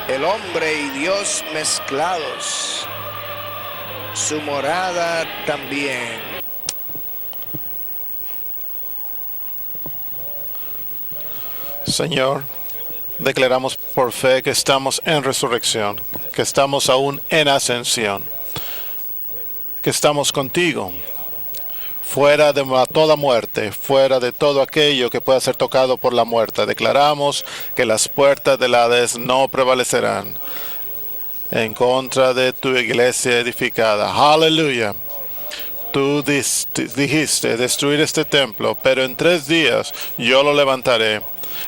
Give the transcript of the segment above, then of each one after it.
el hombre y Dios mezclados, su morada también. Señor, declaramos por fe que estamos en resurrección, que estamos aún en ascensión, que estamos contigo, fuera de toda muerte, fuera de todo aquello que pueda ser tocado por la muerte. Declaramos que las puertas del Hades no prevalecerán en contra de tu iglesia edificada. Aleluya. Tú dijiste destruir este templo, pero en 3 días yo lo levantaré.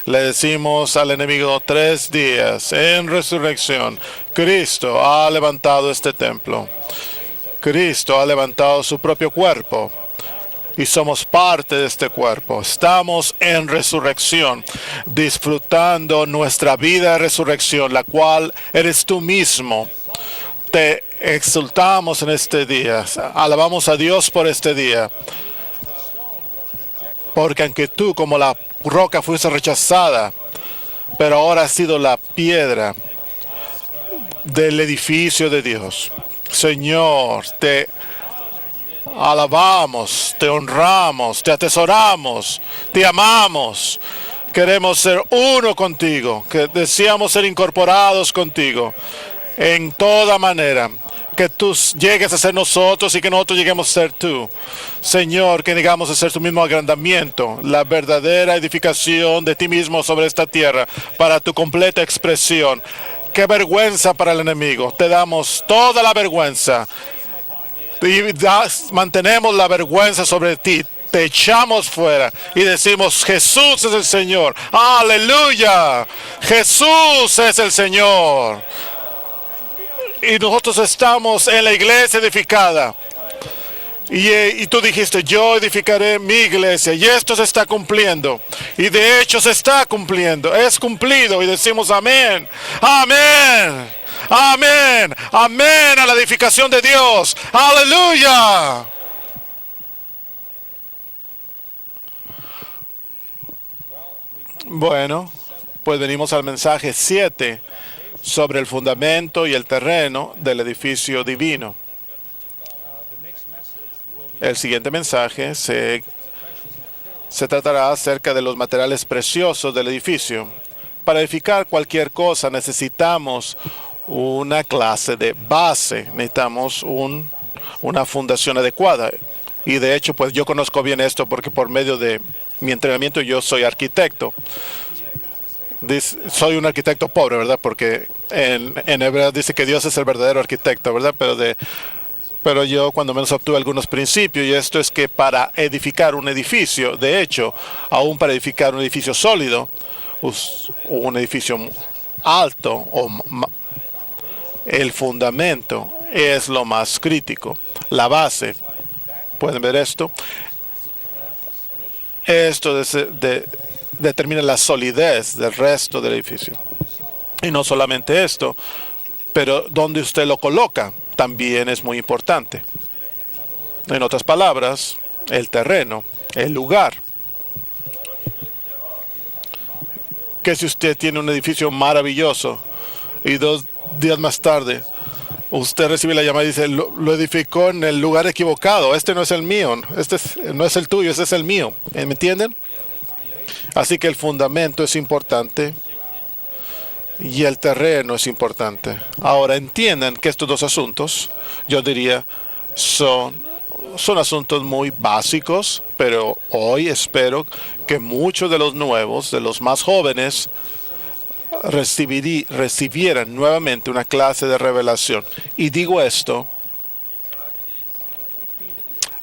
Le decimos al enemigo 3 días en resurrección. Cristo ha levantado este templo. Cristo ha levantado su propio cuerpo. Y somos parte de este cuerpo. Estamos en resurrección, disfrutando nuestra vida de resurrección, la cual eres tú mismo. Te exaltamos en este día. Alabamos a Dios por este día. Porque aunque tú como la roca fuiste rechazada, pero ahora has sido la piedra del edificio de Dios. Señor, te alabamos, te honramos, te atesoramos, te amamos. Queremos ser uno contigo, que deseamos ser incorporados contigo en toda manera. Que tú llegues a ser nosotros y que nosotros lleguemos a ser tú. Señor, que llegamos a ser tu mismo agrandamiento, la verdadera edificación de ti mismo sobre esta tierra, para tu completa expresión. Qué vergüenza para el enemigo. Te damos toda la vergüenza. Y mantenemos la vergüenza sobre ti. Te echamos fuera y decimos, Jesús es el Señor. Aleluya. Jesús es el Señor. Y nosotros estamos en la iglesia edificada. Y tú dijiste, yo edificaré mi iglesia. Y esto se está cumpliendo. Y de hecho se está cumpliendo. Es cumplido. Y decimos amén. Amén. Amén. Amén a la edificación de Dios. Aleluya. Bueno, pues venimos al mensaje 7 sobre el fundamento y el terreno del edificio divino. El siguiente mensaje se tratará acerca de los materiales preciosos del edificio. Para edificar cualquier cosa necesitamos una clase de base, necesitamos una fundación adecuada. Y de hecho, pues yo conozco bien esto porque por medio de mi entrenamiento yo soy arquitecto. Soy un arquitecto pobre, ¿verdad? Porque en hebreo dice que Dios es el verdadero arquitecto, ¿verdad? Pero yo cuando menos obtuve algunos principios, y esto es que para edificar un edificio, de hecho, aún para edificar un edificio sólido, un edificio alto, el fundamento es lo más crítico. La base, ¿pueden ver esto? Esto determina la solidez del resto del edificio. Y no solamente esto, pero donde usted lo coloca también es muy importante. En otras palabras, el terreno, el lugar. Que si usted tiene un edificio maravilloso y 2 días más tarde usted recibe la llamada y dice, lo edificó en el lugar equivocado, este no es el mío, no es el tuyo, este es el mío. ¿Me entienden? Así que el fundamento es importante y el terreno es importante. Ahora entiendan que estos dos asuntos, yo diría, son asuntos muy básicos, pero hoy espero que muchos de los nuevos, de los más jóvenes, recibieran nuevamente una clase de revelación. Y digo esto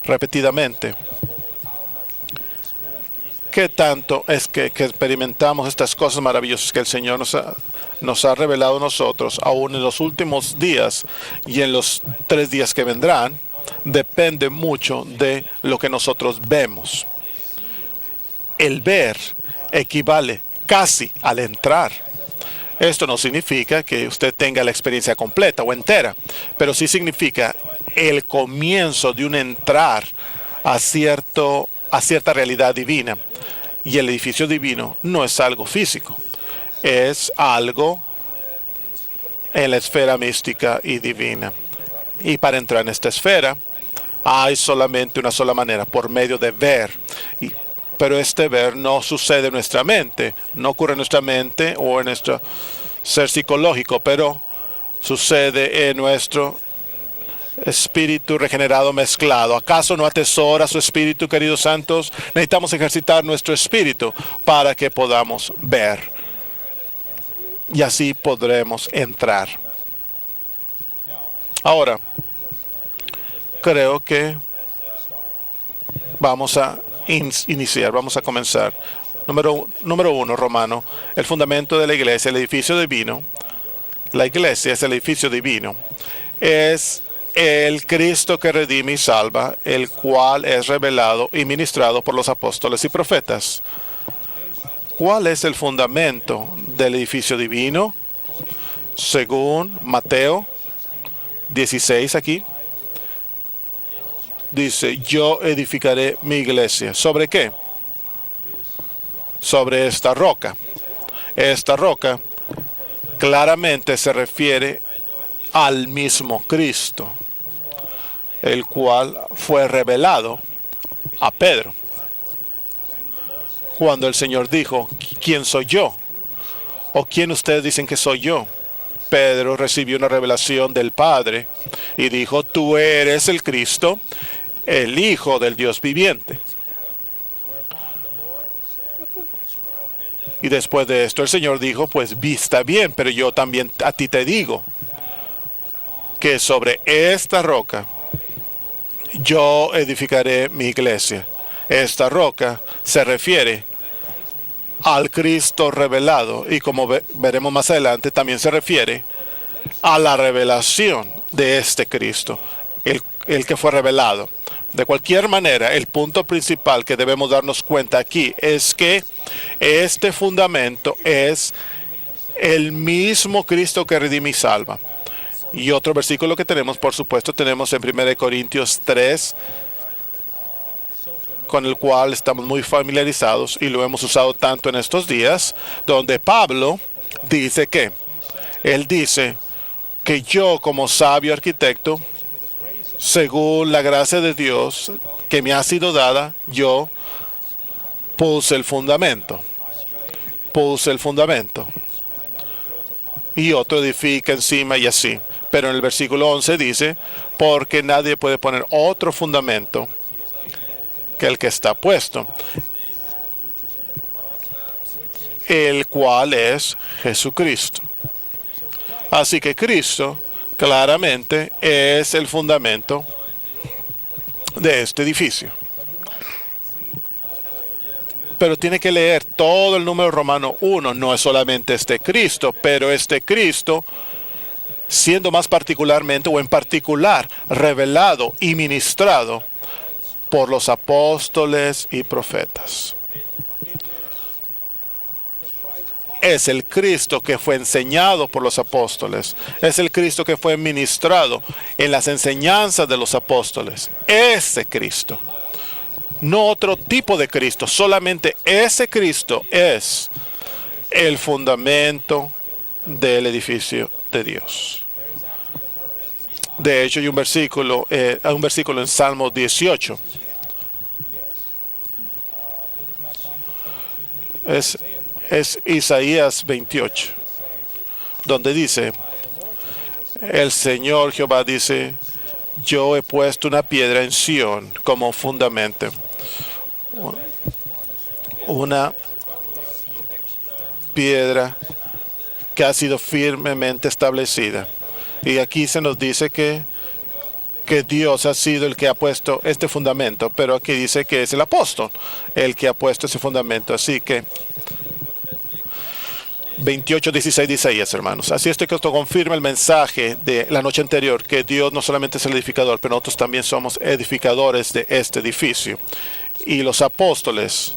repetidamente. ¿Qué tanto es que experimentamos estas cosas maravillosas que el Señor nos ha revelado a nosotros, aún en los últimos días y en los 3 días que vendrán? Depende mucho de lo que nosotros vemos. El ver equivale casi al entrar. Esto no significa que usted tenga la experiencia completa o entera, pero sí significa el comienzo de un entrar a cierta realidad divina. Y el edificio divino no es algo físico, es algo en la esfera mística y divina. Y para entrar en esta esfera hay solamente una sola manera, por medio de ver. Pero este ver no sucede en nuestra mente, no ocurre en nuestra mente o en nuestro ser psicológico, pero sucede en nuestro espíritu regenerado mezclado. ¿Acaso no atesora su espíritu, queridos santos? Necesitamos ejercitar nuestro espíritu para que podamos ver. Y así podremos entrar. Ahora, creo que vamos a iniciar, vamos a comenzar. Número uno, Romano, el fundamento de la iglesia, el edificio divino. La iglesia es el edificio divino. Es el Cristo que redime y salva, el cual es revelado y ministrado por los apóstoles y profetas. ¿Cuál es el fundamento del edificio divino? Según Mateo 16 aquí, dice, yo edificaré mi iglesia. ¿Sobre qué? Sobre esta roca. Esta roca claramente se refiere al mismo Cristo, el cual fue revelado a Pedro. Cuando el Señor dijo, ¿quién soy yo? ¿O quién ustedes dicen que soy yo? Pedro recibió una revelación del Padre y dijo, tú eres el Cristo, el Hijo del Dios viviente. Y después de esto el Señor dijo, pues está bien, pero yo también a ti te digo que sobre esta roca yo edificaré mi iglesia. Esta roca se refiere al Cristo revelado y como veremos más adelante también se refiere a la revelación de este Cristo, el que fue revelado. De cualquier manera, el punto principal que debemos darnos cuenta aquí es que este fundamento es el mismo Cristo que redime y salva. Y otro versículo que tenemos, por supuesto, tenemos en 1 Corintios 3, con el cual estamos muy familiarizados y lo hemos usado tanto en estos días, donde Pablo dice que, él dice que yo como sabio arquitecto, según la gracia de Dios que me ha sido dada, yo puse el fundamento. Puse el fundamento. Y otro edifica encima y así. Pero en el versículo 11 dice, porque nadie puede poner otro fundamento que el que está puesto, el cual es Jesucristo. Así que Cristo claramente es el fundamento de este edificio. Pero tiene que leer todo el número romano 1, no es solamente este Cristo, pero este Cristo siendo más particularmente o en particular revelado y ministrado por los apóstoles y profetas. Es el Cristo que fue enseñado por los apóstoles. Es el Cristo que fue ministrado en las enseñanzas de los apóstoles. Ese Cristo. No otro tipo de Cristo. Solamente ese Cristo es el fundamento del edificio de Dios. De hecho, hay un versículo en Salmo 18. Es Isaías 28, donde dice, el Señor Jehová dice, yo he puesto una piedra en Sión como fundamento, una piedra que ha sido firmemente establecida. Y aquí se nos dice que Dios ha sido el que ha puesto este fundamento, pero aquí dice que es el apóstol el que ha puesto ese fundamento. Así que 28:16 de Isaías, hermanos. Así es que esto confirma el mensaje de la noche anterior, que Dios no solamente es el edificador, pero nosotros también somos edificadores de este edificio. Y los apóstoles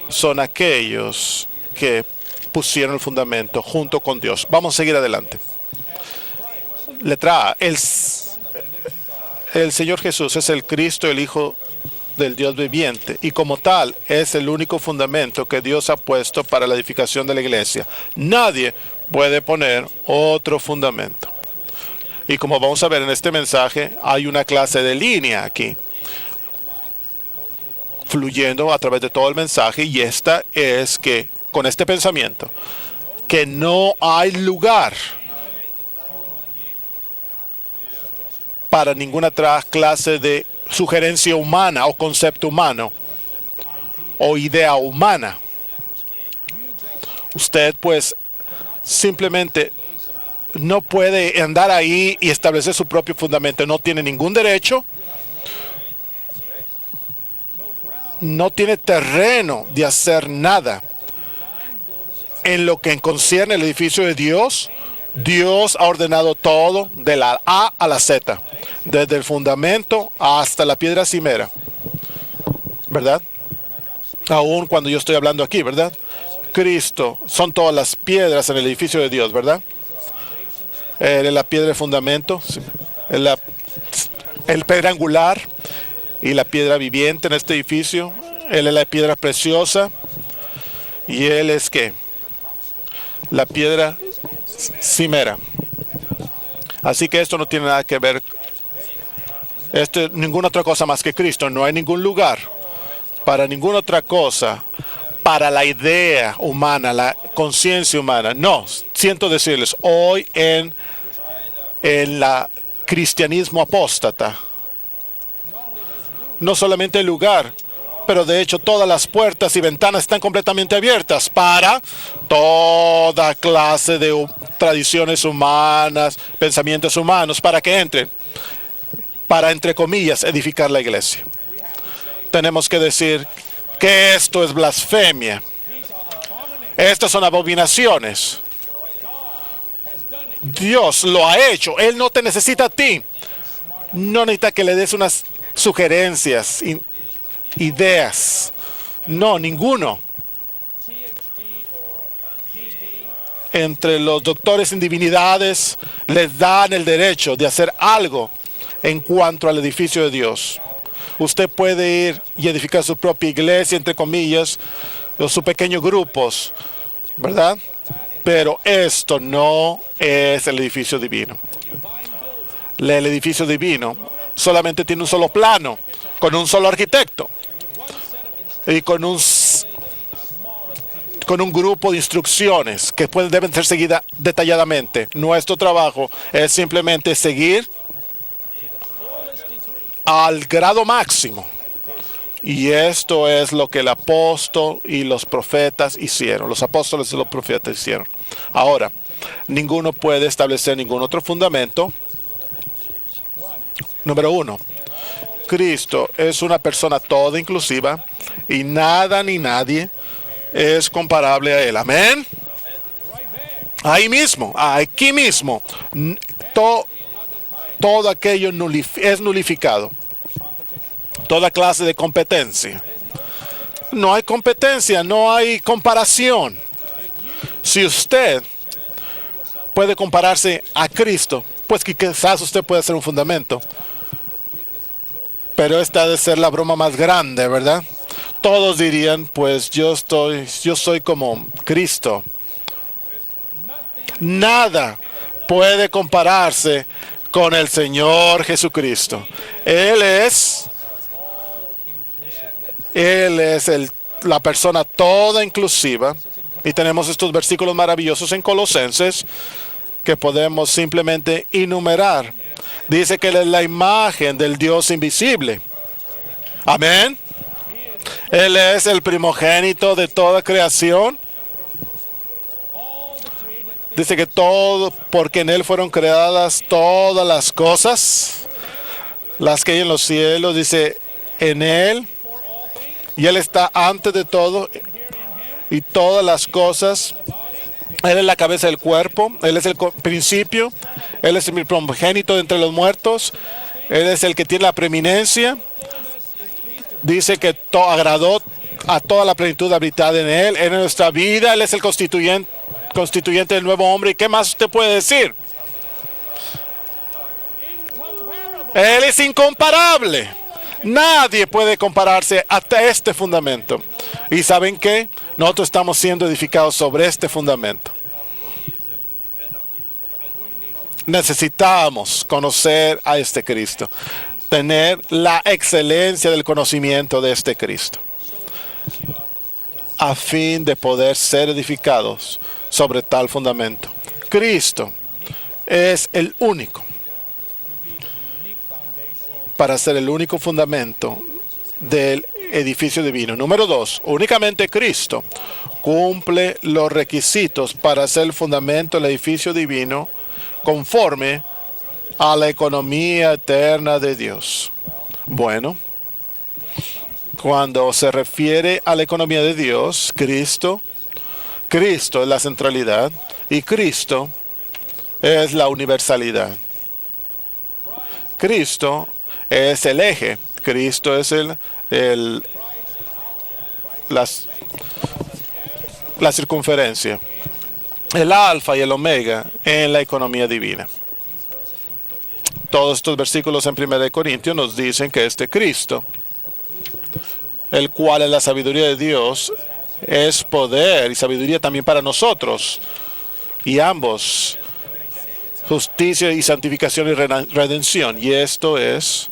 son aquellos que pusieron el fundamento junto con Dios. Vamos a seguir adelante. Letra A. El Señor Jesús es el Cristo, el Hijo del Dios viviente, y como tal es el único fundamento que Dios ha puesto para la edificación de la iglesia. Nadie puede poner otro fundamento. Y como vamos a ver en este mensaje, hay una clase de línea aquí, fluyendo a través de todo el mensaje, y esta es que, con este pensamiento, que no hay lugar para ninguna otra clase de sugerencia humana o concepto humano o idea humana. Usted pues simplemente no puede andar ahí y establecer su propio fundamento. No tiene ningún derecho, no tiene terreno de hacer nada. En lo que concierne el edificio de Dios, Dios ha ordenado todo de la A a la Z, desde el fundamento hasta la piedra cimera, ¿verdad? Aún cuando yo estoy hablando aquí, ¿verdad? Cristo, son todas las piedras en el edificio de Dios, ¿verdad? Él es la piedra de fundamento, el piedra angular y la piedra viviente en este edificio. Él es la piedra preciosa y Él es ¿qué? La piedra cimera. Así que esto no tiene nada que ver, ninguna otra cosa más que Cristo. No hay ningún lugar para ninguna otra cosa, para la idea humana, la conciencia humana. No, siento decirles, hoy en la cristianismo apóstata, no solamente el lugar, pero de hecho todas las puertas y ventanas están completamente abiertas para toda clase de tradiciones humanas, pensamientos humanos, para que entren, para, entre comillas, edificar la iglesia. Tenemos que decir que esto es blasfemia. Estas son abominaciones. Dios lo ha hecho. Él no te necesita a ti. No necesita que le des unas sugerencias, ideas. No, ninguno. Entre los doctores en divinidades les dan el derecho de hacer algo en cuanto al edificio de Dios. Usted puede ir y edificar su propia iglesia, entre comillas, o sus pequeños grupos, ¿verdad? Pero esto no es el edificio divino. El edificio divino solamente tiene un solo plano, con un solo arquitecto y con un grupo de instrucciones que deben ser seguidas detalladamente. Nuestro trabajo es simplemente seguir al grado máximo. Y esto es lo que el apóstol y los profetas hicieron. Los apóstoles y los profetas hicieron. Ahora, ninguno puede establecer ningún otro fundamento. Número uno, Cristo es una persona toda inclusiva y nada ni nadie es comparable a Él. Amén. Ahí mismo, aquí mismo, todo aquello es nulificado. Toda clase de competencia. No hay competencia, no hay comparación. Si usted puede compararse a Cristo, pues que quizás usted puede hacer un fundamento. Pero esta ha de ser la broma más grande, ¿verdad? Todos dirían, pues yo soy como Cristo. Nada puede compararse con el Señor Jesucristo. Él es la persona toda inclusiva. Y tenemos estos versículos maravillosos en Colosenses que podemos simplemente enumerar. Dice que Él es la imagen del Dios invisible. Amén. Él es el primogénito de toda creación. Dice que todo, porque en Él fueron creadas todas las cosas, las que hay en los cielos. Dice, en Él, y Él está antes de todo, y todas las cosas. Él es la cabeza del cuerpo, Él es el principio, Él es el primogénito de entre los muertos, Él es el que tiene la preeminencia. Dice que agradó a toda la plenitud habitada en Él, en nuestra vida. Él es el constituyente del nuevo hombre. ¿Y qué más usted puede decir? Él es incomparable. Nadie puede compararse hasta este fundamento. ¿Y saben qué? Nosotros estamos siendo edificados sobre este fundamento. Necesitamos conocer a este Cristo, tener la excelencia del conocimiento de este Cristo, a fin de poder ser edificados sobre tal fundamento. Cristo es el único para ser el único fundamento del edificio divino. Número 2, únicamente Cristo cumple los requisitos para ser el fundamento del edificio divino conforme a la economía eterna de Dios. Bueno, cuando se refiere a la economía de Dios, Cristo es la centralidad y Cristo es la universalidad. Cristo es el eje, Cristo es la circunferencia, el alfa y el omega en la economía divina. Todos estos versículos en 1 Corintios nos dicen que este Cristo, el cual es la sabiduría de Dios, es poder y sabiduría también para nosotros. Y ambos, justicia y santificación y redención. Y esto es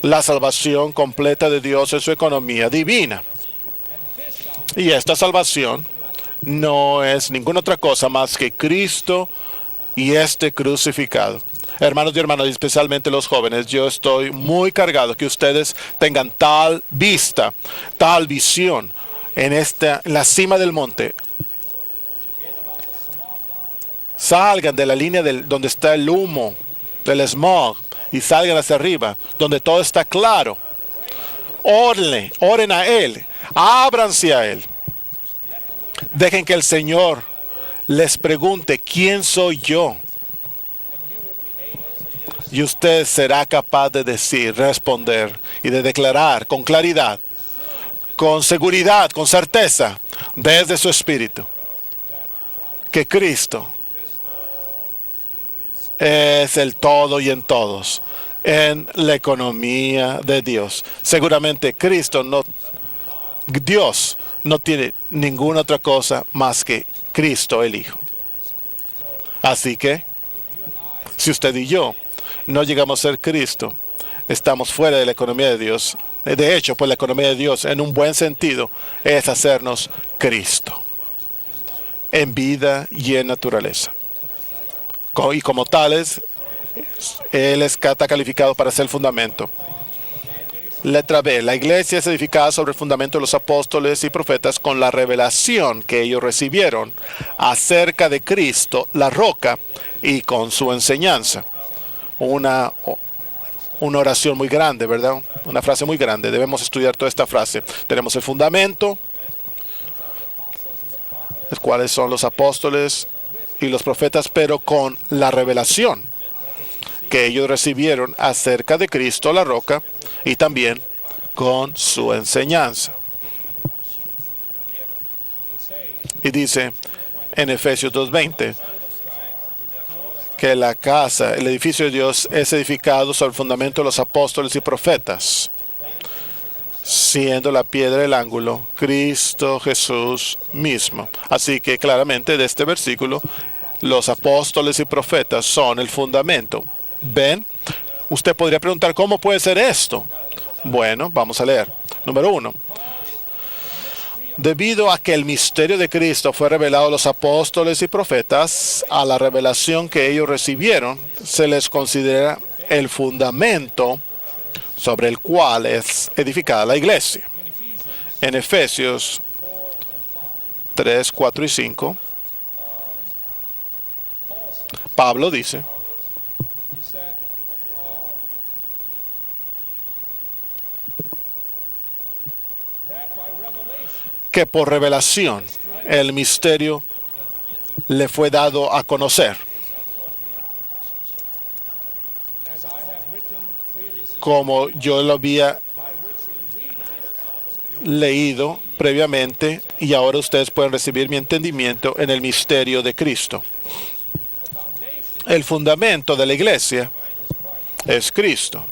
la salvación completa de Dios en su economía divina. Y esta salvación no es ninguna otra cosa más que Cristo y este crucificado. Hermanos y hermanas, especialmente los jóvenes, yo estoy muy cargado que ustedes tengan tal vista, tal visión en la cima del monte. Salgan de la línea donde está el humo, del smog, y salgan hacia arriba, donde todo está claro. Oren a Él, ábranse a Él. Dejen que el Señor les pregunte, ¿quién soy yo? Y usted será capaz de decir, responder y de declarar con claridad, con seguridad, con certeza, desde su espíritu, que Cristo es el todo y en todos, en la economía de Dios. Seguramente Dios no tiene ninguna otra cosa más que Cristo el Hijo. Así que, si usted y yo no llegamos a ser Cristo, estamos fuera de la economía de Dios. De hecho, pues la economía de Dios, en un buen sentido, es hacernos Cristo, en vida y en naturaleza. Y como tales, Él está calificado para ser el fundamento. Letra B. La iglesia es edificada sobre el fundamento de los apóstoles y profetas con la revelación que ellos recibieron acerca de Cristo, la roca, y con su enseñanza. Una oración muy grande, ¿verdad? Una frase muy grande. Debemos estudiar toda esta frase. Tenemos el fundamento, cuáles son los apóstoles y los profetas, pero con la revelación que ellos recibieron acerca de Cristo, la roca, y también con su enseñanza. Y dice en Efesios 2:20 que la casa, el edificio de Dios es edificado sobre el fundamento de los apóstoles y profetas, siendo la piedra del ángulo Cristo Jesús mismo. Así que claramente de este versículo, los apóstoles y profetas son el fundamento. ¿Ven? Usted podría preguntar, ¿cómo puede ser esto? Bueno, vamos a leer. Número 1. Debido a que el misterio de Cristo fue revelado a los apóstoles y profetas, a la revelación que ellos recibieron, se les considera el fundamento sobre el cual es edificada la iglesia. En Efesios 3, 4 y 5, Pablo dice, que por revelación el misterio le fue dado a conocer, como yo lo había leído previamente, y ahora ustedes pueden recibir mi entendimiento en el misterio de Cristo. El fundamento de la iglesia es Cristo.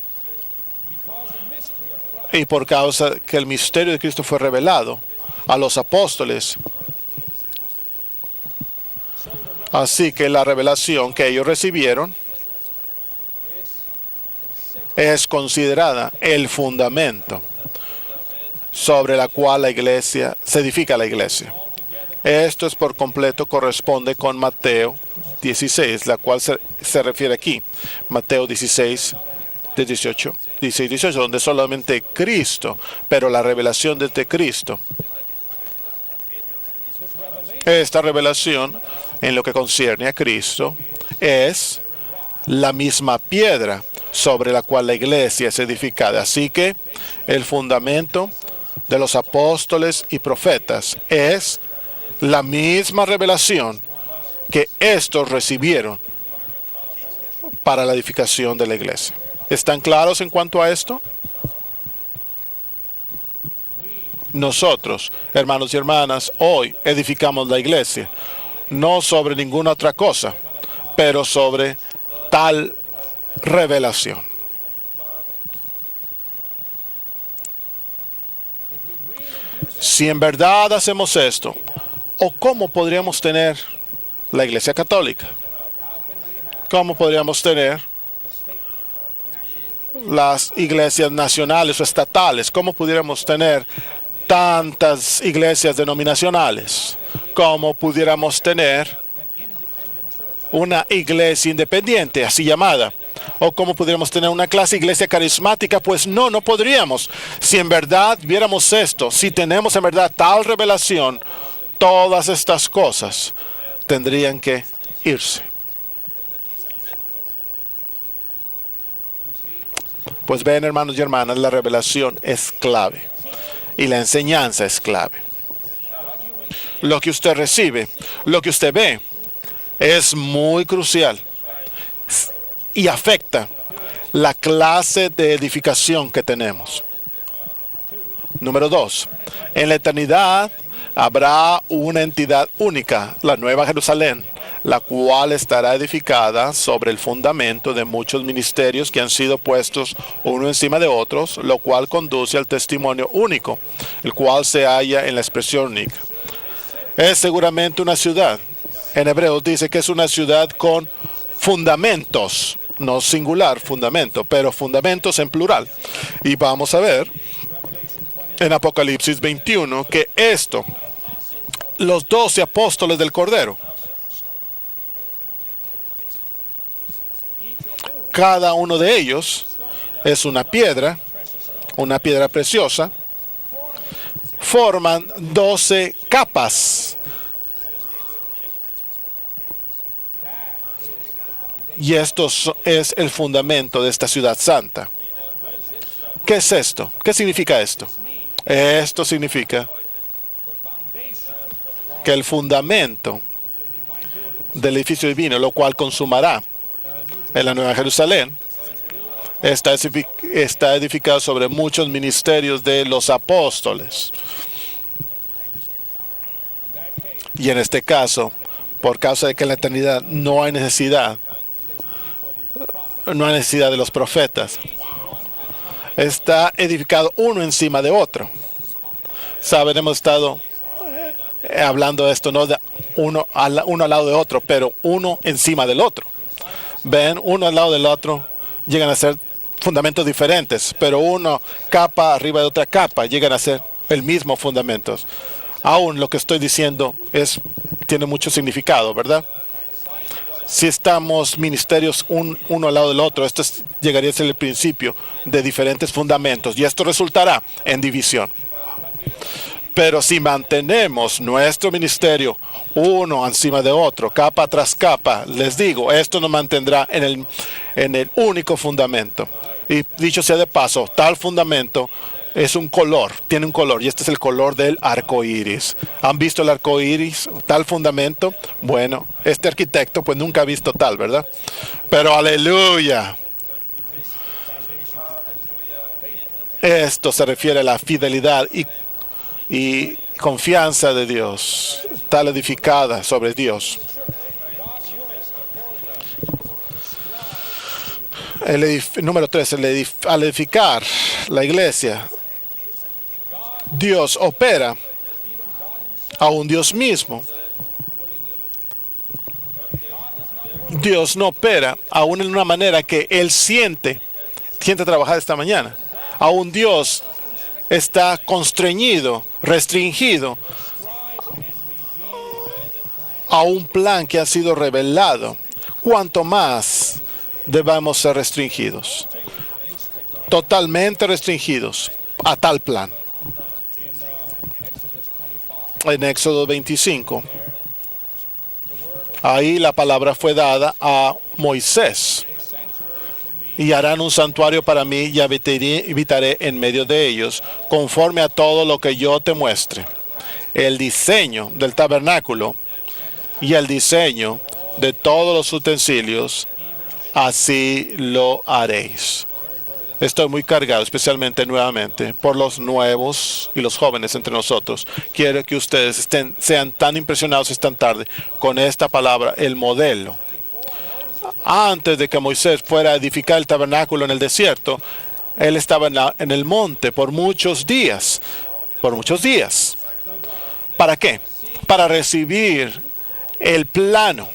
Y por causa que el misterio de Cristo fue revelado a los apóstoles, así que la revelación que ellos recibieron es considerada el fundamento sobre la cual la iglesia se edifica la iglesia. Esto es por completo corresponde con Mateo 16, la cual se refiere aquí. Mateo 16, de 18, 16, 18, donde solamente Cristo, pero la revelación de Cristo. Esta revelación en lo que concierne a Cristo es la misma piedra sobre la cual la iglesia es edificada. Así que el fundamento de los apóstoles y profetas es la misma revelación que estos recibieron para la edificación de la iglesia. ¿Están claros en cuanto a esto? Nosotros, hermanos y hermanas, hoy edificamos la iglesia, no sobre ninguna otra cosa, pero sobre tal revelación. Si en verdad hacemos esto, ¿o cómo podríamos tener la iglesia católica? ¿Cómo podríamos tener las iglesias nacionales o estatales? ¿Cómo pudiéramos tener tantas iglesias denominacionales? ¿Cómo pudiéramos tener una iglesia independiente, así llamada? ¿O cómo pudiéramos tener una clase de iglesia carismática? Pues no, no podríamos. Si en verdad viéramos esto, si tenemos en verdad tal revelación, todas estas cosas tendrían que irse. Pues ven, hermanos y hermanas, la revelación es clave y la enseñanza es clave. Lo que usted recibe, lo que usted ve, es muy crucial y afecta la clase de edificación que tenemos. Número 2, en la eternidad habrá una entidad única, la Nueva Jerusalén, la cual estará edificada sobre el fundamento de muchos ministerios que han sido puestos uno encima de otros, lo cual conduce al testimonio único, el cual se halla en la expresión única. Es seguramente una ciudad. En Hebreos dice que es una ciudad con fundamentos, no singular fundamento, pero fundamentos en plural. Y vamos a ver en Apocalipsis 21 que esto, los 12 apóstoles del Cordero, cada uno de ellos es una piedra preciosa, forman 12 capas. Y esto es el fundamento de esta ciudad santa. ¿Qué es esto? ¿Qué significa esto? Esto significa que el fundamento del edificio divino, lo cual consumará en la Nueva Jerusalén, está edificado sobre muchos ministerios de los apóstoles. Y en este caso, por causa de que en la eternidad no hay necesidad de los profetas, está edificado uno encima de otro. Saben, hemos estado hablando de esto, no de uno al lado de otro, pero uno encima del otro. Ven, uno al lado del otro llegan a ser fundamentos diferentes, pero una capa arriba de otra capa llegan a ser el mismo fundamento. Aún lo que estoy diciendo tiene mucho significado, ¿verdad? Si estamos ministerios uno al lado del otro, esto llegaría a ser el principio de diferentes fundamentos y esto resultará en división. Pero si mantenemos nuestro ministerio uno encima de otro, capa tras capa, les digo, esto nos mantendrá en el único fundamento. Y dicho sea de paso, tal fundamento es un color, tiene un color, y este es el color del arco iris. ¿Han visto el arco iris? Tal fundamento. Bueno, este arquitecto pues nunca ha visto tal, ¿verdad? Pero aleluya. Esto se refiere a la fidelidad y confianza de Dios, tal edificada sobre Dios. Número 3, al edificar la iglesia, Dios opera, aún Dios mismo. Dios no opera aún en una manera que Él siente gente a trabajar esta mañana. Aún Dios está constreñido, restringido a un plan que ha sido revelado. ¿Cuánto más debemos ser restringidos? Totalmente restringidos a tal plan. En Éxodo 25, ahí la palabra fue dada a Moisés. Y harán un santuario para mí y habitaré en medio de ellos, conforme a todo lo que yo te muestre. El diseño del tabernáculo y el diseño de todos los utensilios, así lo haréis. Estoy muy cargado, especialmente nuevamente, por los nuevos y los jóvenes entre nosotros. Quiero que ustedes sean tan impresionados esta tarde con esta palabra, el modelo. Antes de que Moisés fuera a edificar el tabernáculo en el desierto, él estaba en el monte por muchos días. Por muchos días. ¿Para qué? Para recibir el plano,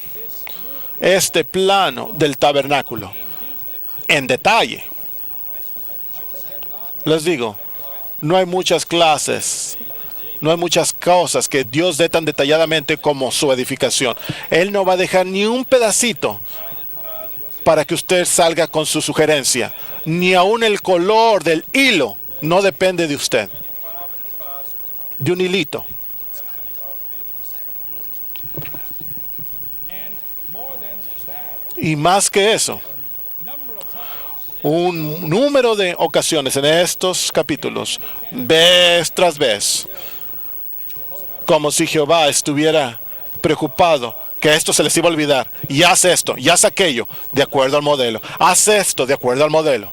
este plano del tabernáculo, en detalle. Les digo, no hay muchas clases, no hay muchas cosas que Dios dé tan detalladamente como su edificación. Él no va a dejar ni un pedacito para que usted salga con su sugerencia. Ni aún el color del hilo no depende de usted. De un hilito. Y más que eso, un número de ocasiones en estos capítulos, vez tras vez, como si Jehová estuviera preocupado que esto se les iba a olvidar. Y haz esto, y haz aquello, de acuerdo al modelo. Haz esto, de acuerdo al modelo.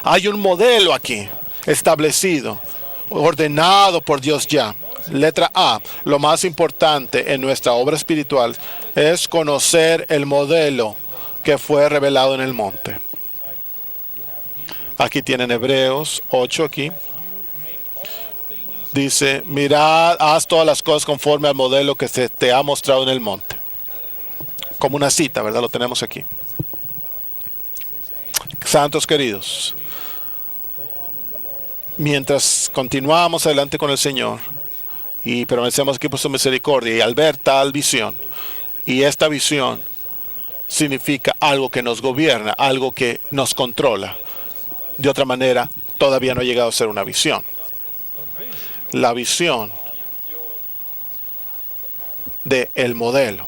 Hay un modelo aquí, establecido, ordenado por Dios ya. Letra A, lo más importante en nuestra obra espiritual es conocer el modelo que fue revelado en el monte. Aquí tienen Hebreos 8 aquí. Dice, mirad, haz todas las cosas conforme al modelo que se te ha mostrado en el monte. Como una cita, ¿verdad? Lo tenemos aquí. Santos queridos, mientras continuamos adelante con el Señor y permanecemos aquí por su misericordia, y al ver tal visión, y esta visión significa algo que nos gobierna, algo que nos controla. De otra manera, todavía no ha llegado a ser una visión. La visión del modelo.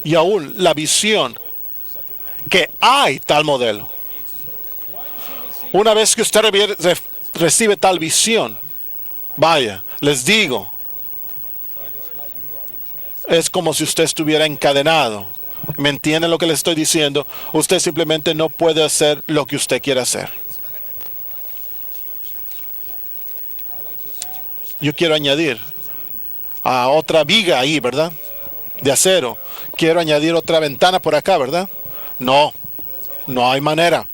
Y aún la visión que hay tal modelo. Una vez que usted recibe tal visión, vaya, les digo, es como si usted estuviera encadenado. ¿Me entienden lo que le estoy diciendo? Usted simplemente no puede hacer lo que usted quiere hacer. Yo quiero añadir a otra viga ahí, ¿verdad? De acero. Quiero añadir otra ventana por acá, ¿verdad? No, no hay manera.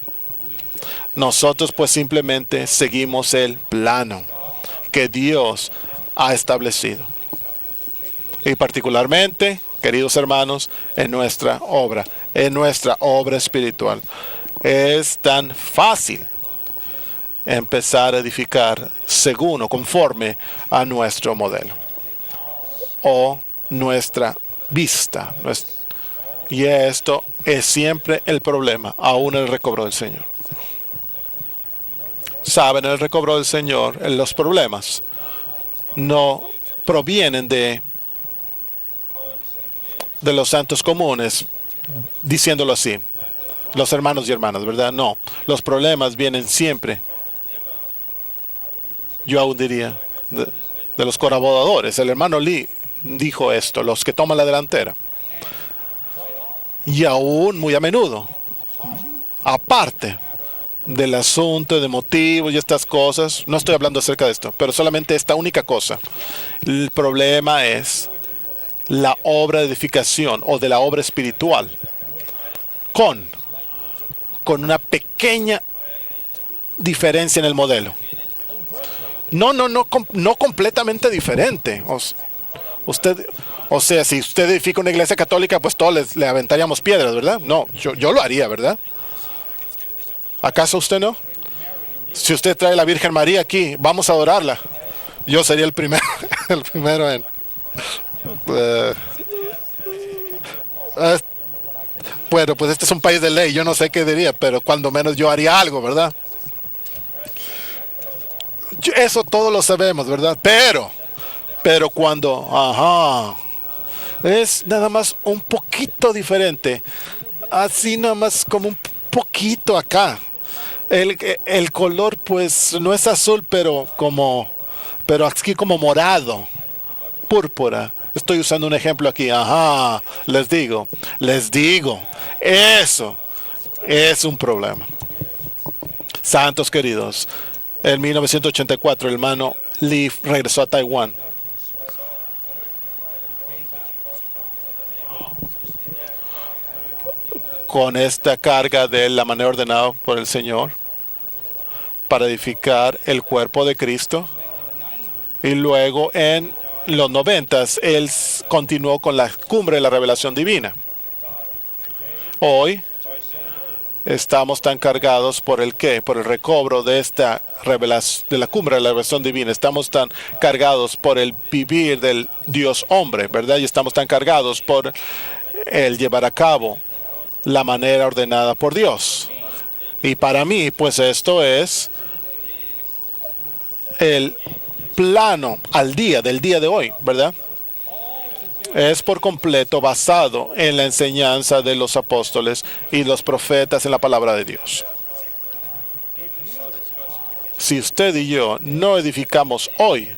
Nosotros pues simplemente seguimos el plano que Dios ha establecido. Y particularmente, queridos hermanos, en nuestra obra espiritual. Es tan fácil empezar a edificar según o conforme a nuestro modelo o nuestra vista. Y esto es siempre el problema, aún el recobro del Señor. Saben, el recobro del Señor, los problemas no provienen de los santos comunes, diciéndolo así, los hermanos y hermanas, ¿verdad? No, los problemas vienen siempre, yo aún diría, de los colaboradores. El hermano Lee dijo esto, los que toman la delantera. Y aún muy a menudo, aparte del asunto de motivos y estas cosas, no estoy hablando acerca de esto, pero solamente esta única cosa. El problema es la obra de edificación o de la obra espiritual con una pequeña diferencia en el modelo. No completamente diferente. Usted O sea, si usted edifica una iglesia católica, pues todos le aventaríamos piedras, ¿verdad? No, yo lo haría, ¿verdad? ¿Acaso usted no? Si usted trae a la Virgen María aquí, vamos a adorarla. Yo sería el primero, el primero en... bueno, pues este es un país de ley, yo no sé qué diría, pero cuando menos yo haría algo, ¿verdad? Eso todos lo sabemos, ¿verdad? Pero cuando, es nada más un poquito diferente, así nada más como un poquito acá. El color pues no es azul, pero aquí como morado, púrpura. Estoy usando un ejemplo aquí, les digo, eso es un problema. Santos queridos, en 1984 el hermano Lee regresó a Taiwán. Con esta carga de la manera ordenada por el Señor para edificar el cuerpo de Cristo. Y luego en los 90s él continuó con la cumbre de la revelación divina. Hoy estamos tan cargados por el qué, por el recobro de esta revelación, de la cumbre de la revelación divina. Estamos tan cargados por el vivir del Dios hombre, ¿verdad? Y estamos tan cargados por el llevar a cabo la manera ordenada por Dios. Y para mí, pues esto es el plano del día de hoy, ¿verdad? Es por completo basado en la enseñanza de los apóstoles y los profetas en la palabra de Dios. Si usted y yo no edificamos hoy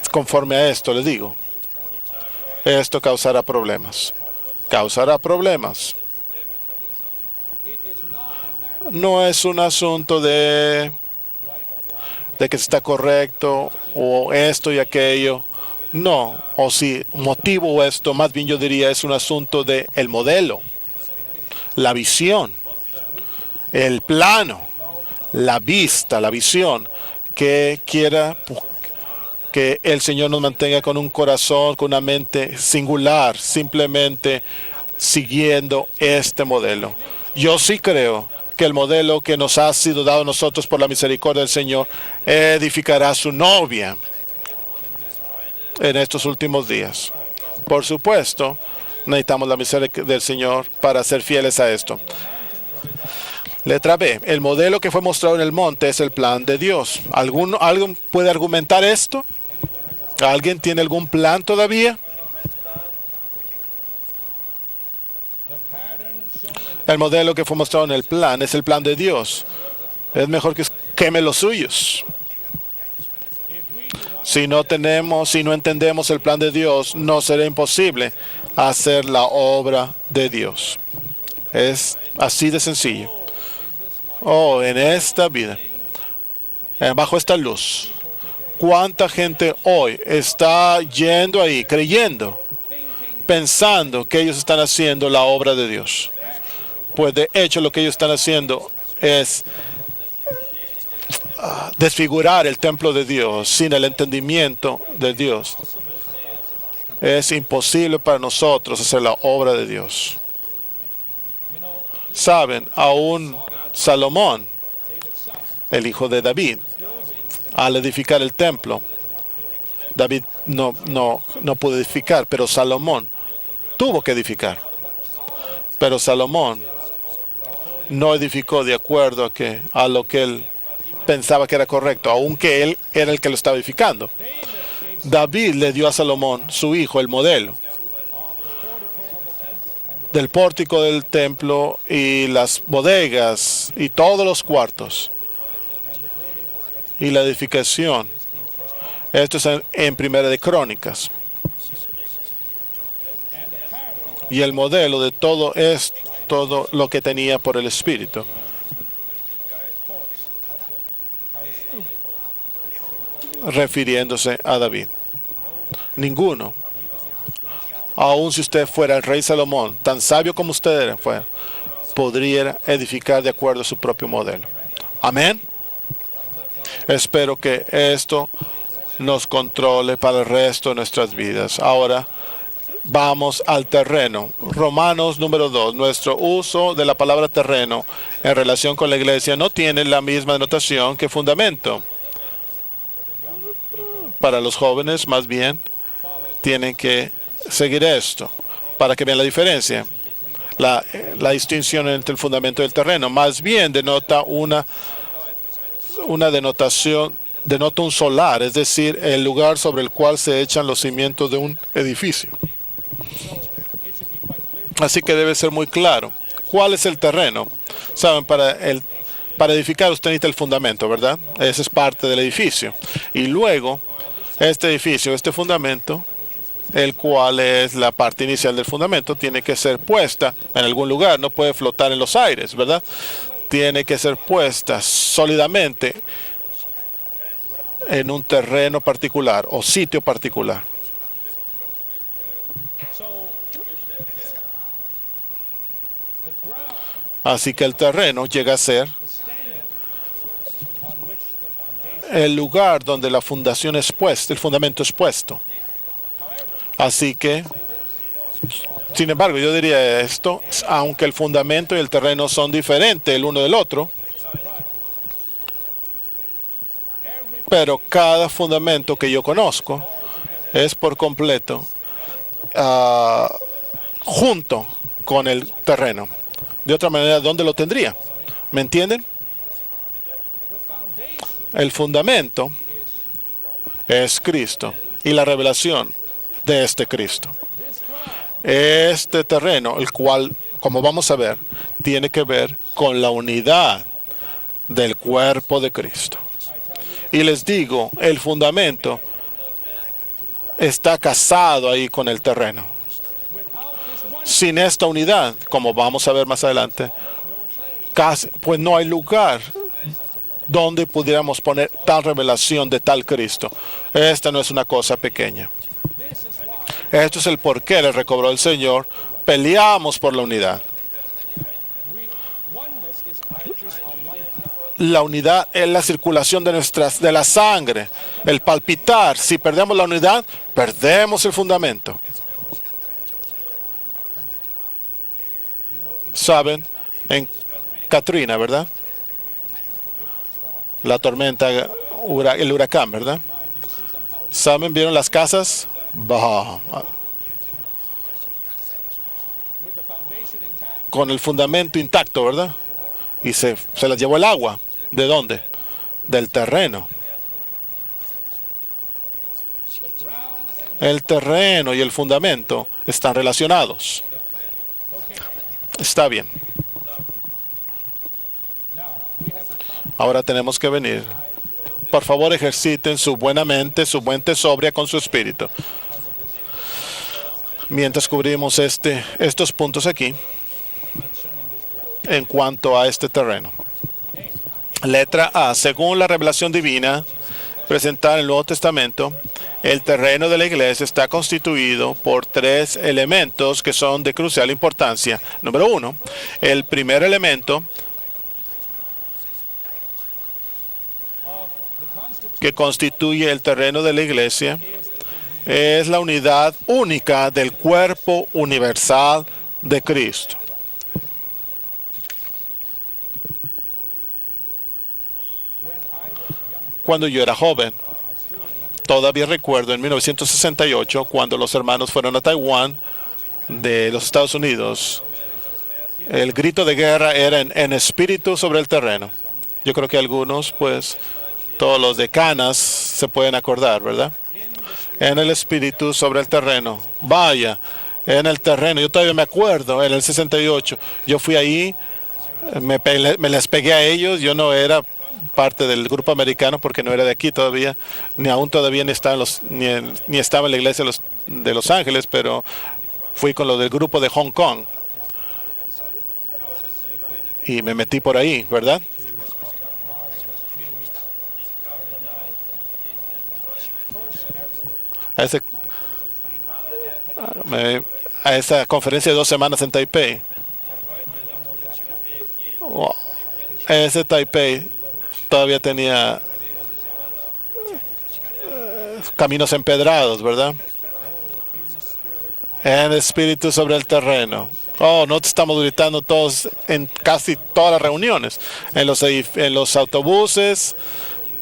conforme a esto, les digo, esto causará problemas. Causará problemas. No es un asunto de que si está correcto o esto y aquello. No, o si motivo esto, más bien yo diría es un asunto de el modelo, la visión, el plano, la vista, la visión, que quiera que el Señor nos mantenga con un corazón, con una mente singular, simplemente siguiendo este modelo. Yo sí creo que el modelo que nos ha sido dado a nosotros por la misericordia del Señor edificará a su novia en estos últimos días. Por supuesto, necesitamos la misericordia del Señor para ser fieles a esto. Letra B. El modelo que fue mostrado en el monte es el plan de Dios. ¿Alguien puede argumentar esto? ¿Alguien tiene algún plan todavía? El modelo que fue mostrado en el plan es el plan de Dios. Es mejor que queme los suyos. Si no entendemos el plan de Dios, no será imposible hacer la obra de Dios. Es así de sencillo. En esta vida, bajo esta luz, ¿cuánta gente hoy está yendo ahí, creyendo, pensando que ellos están haciendo la obra de Dios? Pues de hecho lo que ellos están haciendo es desfigurar el templo de Dios sin el entendimiento de Dios. Es imposible para nosotros hacer la obra de Dios. Saben, aún Salomón, el hijo de David, al edificar el templo, David no pudo edificar, pero Salomón tuvo que edificar. Pero Salomón no edificó de acuerdo a lo que él pensaba que era correcto, aunque él era el que lo estaba edificando. David le dio a Salomón, su hijo, el modelo del pórtico del templo y las bodegas y todos los cuartos y la edificación. Esto es en Primera de Crónicas. Y el modelo de todo es todo lo que tenía por el Espíritu. Refiriéndose a David. Ninguno, aun si usted fuera el rey Salomón, tan sabio como usted fue, podría edificar de acuerdo a su propio modelo. Amén. Espero que esto nos controle para el resto de nuestras vidas. Ahora vamos al terreno. Romanos número 2. Nuestro uso de la palabra terreno en relación con la iglesia no tiene la misma denotación que fundamento. Para los jóvenes, más bien, tienen que seguir esto para que vean la diferencia. La distinción entre el fundamento y el terreno. Más bien denota una denotación, denota un solar, es decir, el lugar sobre el cual se echan los cimientos de un edificio. Así que debe ser muy claro. ¿Cuál es el terreno? Saben, para edificar usted necesita el fundamento, ¿verdad? Ese es parte del edificio. Y luego, este edificio, este fundamento, el cual es la parte inicial del fundamento, tiene que ser puesta en algún lugar, no puede flotar en los aires, ¿verdad? Tiene que ser puesta sólidamente en un terreno particular o sitio particular. Así que el terreno llega a ser el lugar donde la fundación es puesta, el fundamento es puesto. Así que, sin embargo, yo diría esto, aunque el fundamento y el terreno son diferentes el uno del otro, pero cada fundamento que yo conozco es por completo junto con el terreno. De otra manera, ¿dónde lo tendría? ¿Me entienden? El fundamento es Cristo y la revelación de este Cristo. Este terreno, el cual, como vamos a ver, tiene que ver con la unidad del cuerpo de Cristo. Y les digo, el fundamento está casado ahí con el terreno. Sin esta unidad, como vamos a ver más adelante, pues no hay lugar donde pudiéramos poner tal revelación de tal Cristo. Esta no es una cosa pequeña. Esto es el porqué le recobró el Señor. Peleamos por la unidad. La unidad es la circulación de la sangre, el palpitar. Si perdemos la unidad, perdemos el fundamento. Saben, en Katrina, ¿verdad? La tormenta, el huracán, ¿verdad? ¿Saben? ¿Vieron las casas? Bah. Con el fundamento intacto, ¿verdad? Y se las llevó el agua. ¿De dónde? Del terreno. El terreno y el fundamento están relacionados. Está bien. Ahora tenemos que venir. Por favor, ejerciten su buena mente, su mente sobria con su espíritu. Mientras cubrimos estos puntos aquí, en cuanto a este terreno. Letra A. Según la revelación divina presentada en el Nuevo Testamento, el terreno de la iglesia está constituido por tres elementos que son de crucial importancia. Número uno, el primer elemento que constituye el terreno de la iglesia es la unidad única del cuerpo universal de Cristo. Cuando yo era joven, todavía recuerdo en 1968, cuando los hermanos fueron a Taiwán de los Estados Unidos, el grito de guerra era en espíritu sobre el terreno. Yo creo que algunos, pues, todos los de Canas se pueden acordar, ¿verdad? En el espíritu sobre el terreno. Vaya, en el terreno. Yo todavía me acuerdo, en el 68. Yo fui ahí, me les pegué a ellos. Yo no era parte del grupo americano porque no era de aquí todavía, ni aún todavía ni estaba en la iglesia de Los Ángeles, pero fui con lo del grupo de Hong Kong. Y me metí por ahí, ¿verdad? A esa conferencia de 2 semanas en Taipei. Wow. Ese Taipei todavía tenía caminos empedrados, ¿verdad? En espíritu sobre el terreno. Oh, no te estamos gritando todos en casi todas las reuniones. En los autobuses,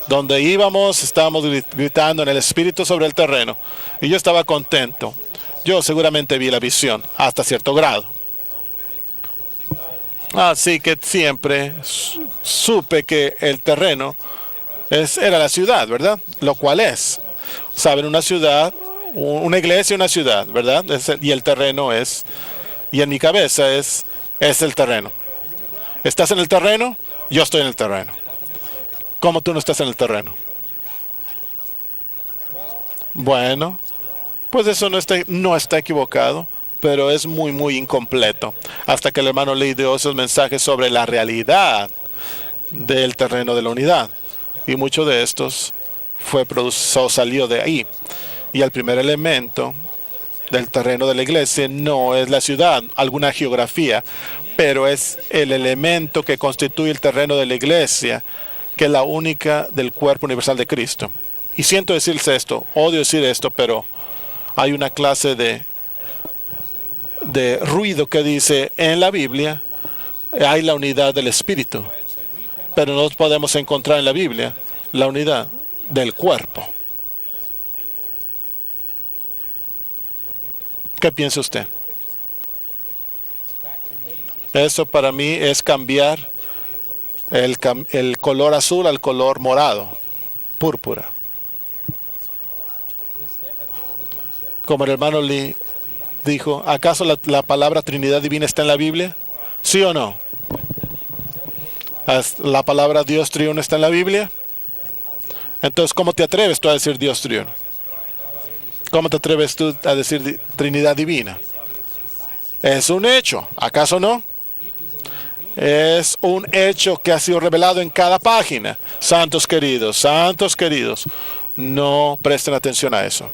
donde íbamos, estábamos gritando en el espíritu sobre el terreno. Y yo estaba contento. Yo seguramente vi la visión hasta cierto grado. Así que siempre supe que el terreno era la ciudad, ¿verdad? Lo cual es. Saben, una ciudad, una iglesia, una ciudad, ¿verdad? Y el terreno es, y en mi cabeza es el terreno. ¿Estás en el terreno? Yo estoy en el terreno. ¿Cómo tú no estás en el terreno? Bueno, pues eso no está equivocado, pero es muy, muy incompleto. Hasta que el hermano Lee dio esos mensajes sobre la realidad del terreno de la unidad. Y mucho de estos salió de ahí. Y el primer elemento del terreno de la iglesia no es la ciudad, alguna geografía, pero es el elemento que constituye el terreno de la iglesia, que es la única del cuerpo universal de Cristo. Y siento decirse esto, odio decir esto, pero hay una clase de ruido que dice en la Biblia hay la unidad del Espíritu, pero no podemos encontrar en la Biblia la unidad del cuerpo. ¿Qué piensa usted? Eso para mí es cambiar el color azul al color morado, púrpura. Como el hermano Lee dijo, ¿acaso la palabra Trinidad Divina está en la Biblia? ¿Sí o no? ¿La palabra Dios Triuno está en la Biblia? Entonces, ¿cómo te atreves tú a decir Dios Triuno? ¿Cómo te atreves tú a decir Trinidad Divina? Es un hecho, ¿acaso no? Es un hecho que ha sido revelado en cada página. Santos queridos, no presten atención a eso.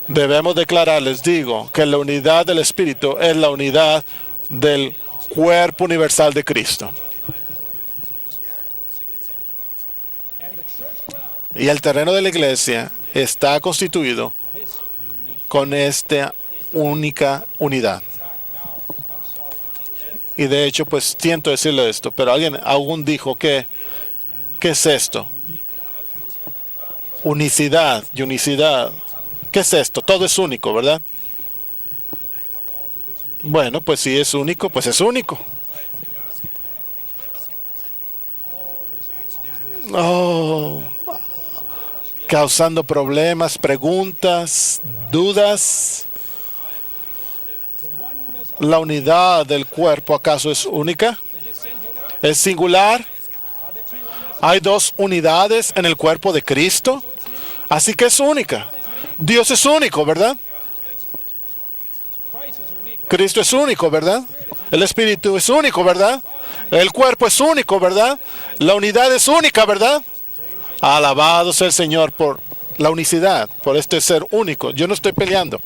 Debemos declarar, les digo, que la unidad del Espíritu es la unidad del cuerpo universal de Cristo. Y el terreno de la iglesia está constituido con esta única unidad. Y de hecho, pues siento decirle esto, pero alguien aún dijo que, ¿qué es esto? Unicidad y unicidad. ¿Qué es esto? Todo es único, ¿verdad? Bueno, pues si es único, pues es único. Oh, causando problemas, preguntas, dudas. ¿La unidad del cuerpo acaso es única? ¿Es singular? ¿Hay dos unidades en el cuerpo de Cristo? Así que es única. Dios es único, ¿verdad? Cristo es único, ¿verdad? El Espíritu es único, ¿verdad? El cuerpo es único, ¿verdad? La unidad es única, ¿verdad? Alabado sea el Señor por la unicidad, por este ser único. Yo no estoy peleando.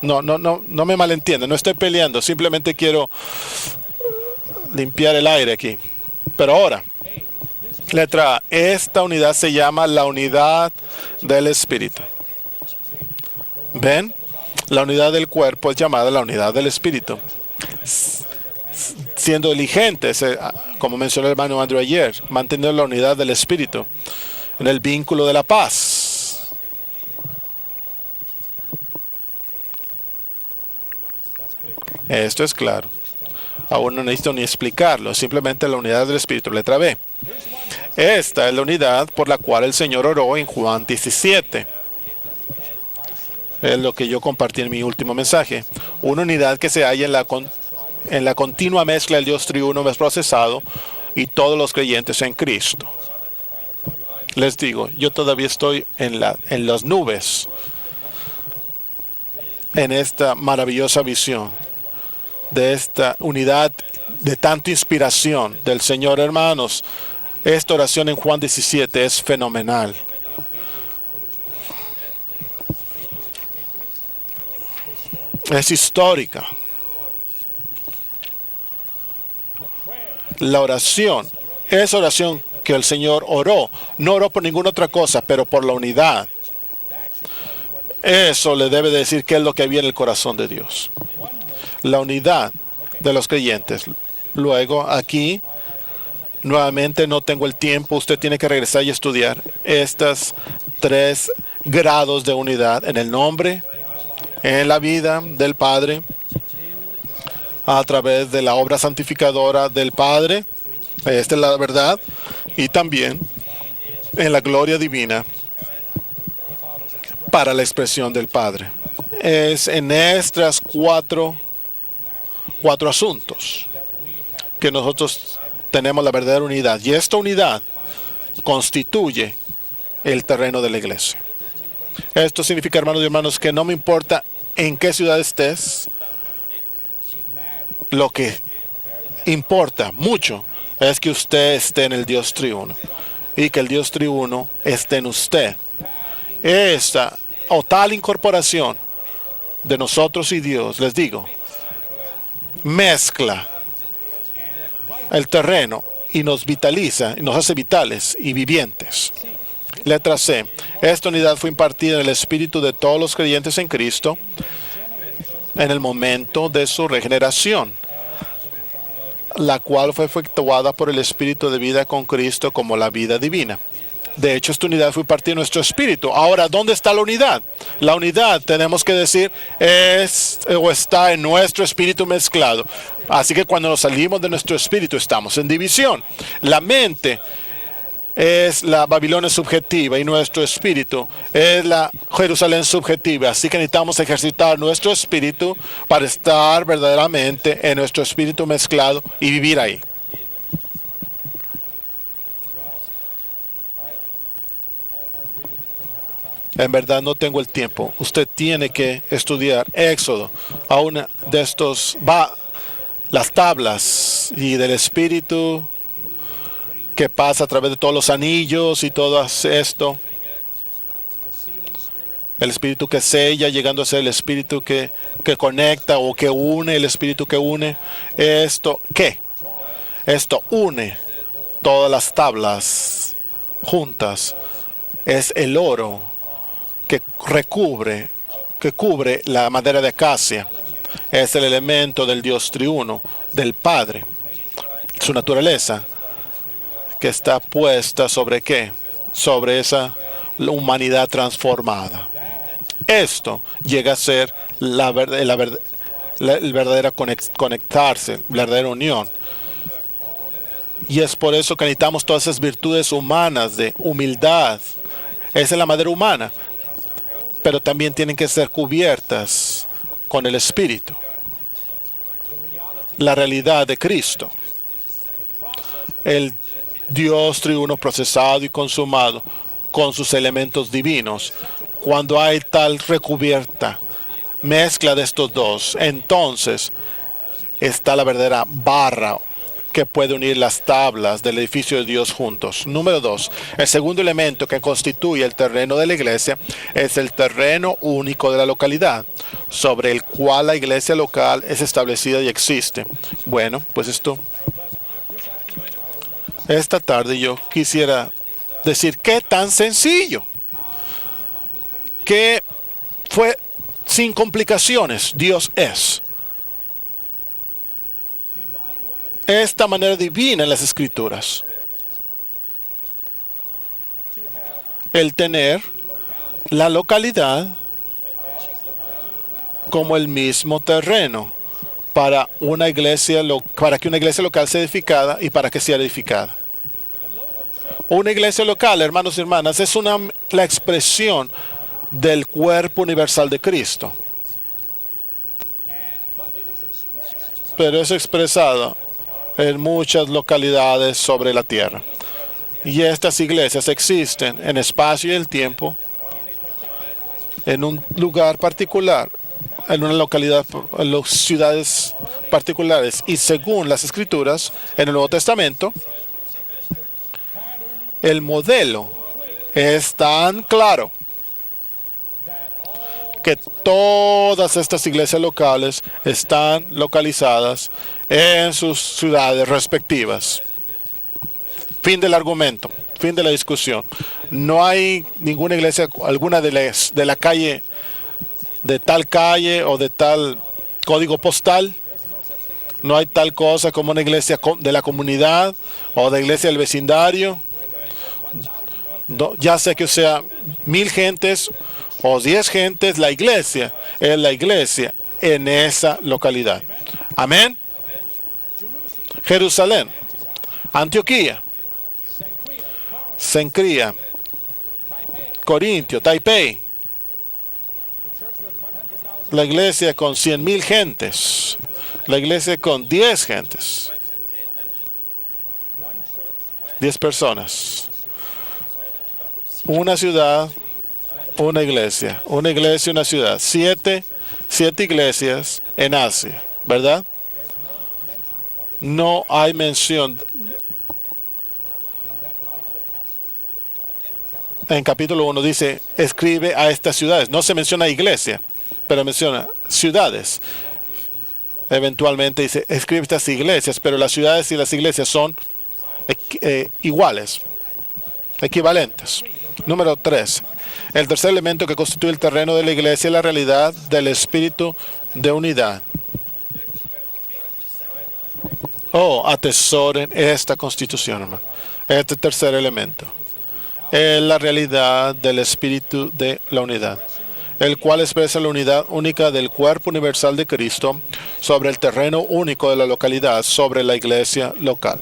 No me malentiendan, no estoy peleando. Simplemente quiero limpiar el aire aquí. Pero ahora, letra A, esta unidad se llama la unidad del Espíritu. ¿Ven? La unidad del cuerpo es llamada la unidad del Espíritu. Siendo diligentes, como mencionó el hermano Andrew ayer, manteniendo la unidad del Espíritu en el vínculo de la paz. Esto es claro. Aún no necesito ni explicarlo, simplemente la unidad del Espíritu. Letra B. Esta es la unidad por la cual el Señor oró en Juan 17. Es lo que yo compartí en mi último mensaje. Una unidad que se halla en la continua mezcla del Dios triuno más procesado y todos los creyentes en Cristo. Les digo, yo todavía estoy en las nubes en esta maravillosa visión de esta unidad de tanta inspiración del Señor, hermanos. Esta oración en Juan 17 es fenomenal. Es histórica. La oración, esa oración que el Señor oró, no oró por ninguna otra cosa, pero por la unidad. Eso le debe decir qué es lo que había en el corazón de Dios. La unidad de los creyentes. Luego, aquí, nuevamente no tengo el tiempo. Usted tiene que regresar y estudiar estos 3 grados de unidad en el nombre, en la vida del Padre, a través de la obra santificadora del Padre. Esta es la verdad. Y también en la gloria divina para la expresión del Padre. Es en estas cuatro asuntos que nosotros tenemos la verdadera unidad. Y esta unidad constituye el terreno de la iglesia. Esto significa, hermanos y hermanos, que no me importa en qué ciudad estés, lo que importa mucho es que usted esté en el Dios triuno y que el Dios triuno esté en usted. Esta o tal incorporación de nosotros y Dios, les digo, mezcla el terreno y nos vitaliza, y nos hace vitales y vivientes. Letra C. Esta unidad fue impartida en el espíritu de todos los creyentes en Cristo en el momento de su regeneración, la cual fue efectuada por el espíritu de vida con Cristo como la vida divina. De hecho, esta unidad fue partida en nuestro espíritu. Ahora, ¿dónde está la unidad? La unidad, tenemos que decir, es o está en nuestro espíritu mezclado. Así que cuando nos salimos de nuestro espíritu, estamos en división. La mente es la Babilonia subjetiva y nuestro espíritu es la Jerusalén subjetiva. Así que necesitamos ejercitar nuestro espíritu para estar verdaderamente en nuestro espíritu mezclado y vivir ahí. En verdad no tengo el tiempo. Usted tiene que estudiar Éxodo, a una de estos las tablas y del espíritu que pasa a través de todos los anillos y todo esto. El espíritu que sella, llegando a ser el espíritu que conecta o que une, el espíritu que une. ¿Esto qué? Esto une todas las tablas juntas. Es el oro que cubre la madera de acacia. Es el elemento del Dios triuno, del Padre. Su naturaleza, que está puesta sobre qué? Sobre esa humanidad transformada. Esto llega a ser el verdadero conectarse, la verdadera unión. Y es por eso que necesitamos todas esas virtudes humanas de humildad. Esa es la madera humana. Pero también tienen que ser cubiertas con el Espíritu. La realidad de Cristo. El Dios triuno procesado y consumado con sus elementos divinos. Cuando hay tal recubierta, mezcla de estos dos, entonces está la verdadera barra que puede unir las tablas del edificio de Dios juntos. Número 2, el segundo elemento que constituye el terreno de la iglesia es el terreno único de la localidad, sobre el cual la iglesia local es establecida y existe. Bueno, pues esta tarde yo quisiera decir qué tan sencillo, que fue sin complicaciones, Dios es. Esta manera divina en las Escrituras. El tener la localidad como el mismo terreno para que una iglesia local sea edificada y para que sea edificada. Una iglesia local, hermanos y hermanas, es la expresión del cuerpo universal de Cristo. Pero es expresado en muchas localidades sobre la tierra. Y estas iglesias existen en espacio y el tiempo, en un lugar particular, en una localidad, en las ciudades particulares. Y según las Escrituras, en el Nuevo Testamento, el modelo es tan claro que todas estas iglesias locales están localizadas en sus ciudades respectivas. Fin del argumento, fin de la discusión. No hay ninguna iglesia, alguna de la calle de tal calle o de tal código postal. No hay tal cosa como una iglesia de la comunidad o de iglesia del vecindario. Ya sea que sea 1000 gentes o 10 gentes, la iglesia es la iglesia en esa localidad. Amén. Jerusalén, Antioquía, Cencría, Corintio, Taipei. La iglesia con 100,000 gentes. La iglesia con 10 gentes. 10 personas. Una ciudad, una iglesia. Una iglesia, una ciudad. 7 iglesias en Asia, ¿verdad? No hay mención. En capítulo 1 dice, escribe a estas ciudades. No se menciona iglesia, pero menciona ciudades. Eventualmente dice, escribe estas iglesias, pero las ciudades y las iglesias son iguales, equivalentes. Número 3. El tercer elemento que constituye el terreno de la iglesia es la realidad del espíritu de unidad. Atesoren esta constitución, hermano. Este tercer elemento es la realidad del espíritu de la unidad, el cual expresa la unidad única del cuerpo universal de Cristo sobre el terreno único de la localidad, sobre la iglesia local.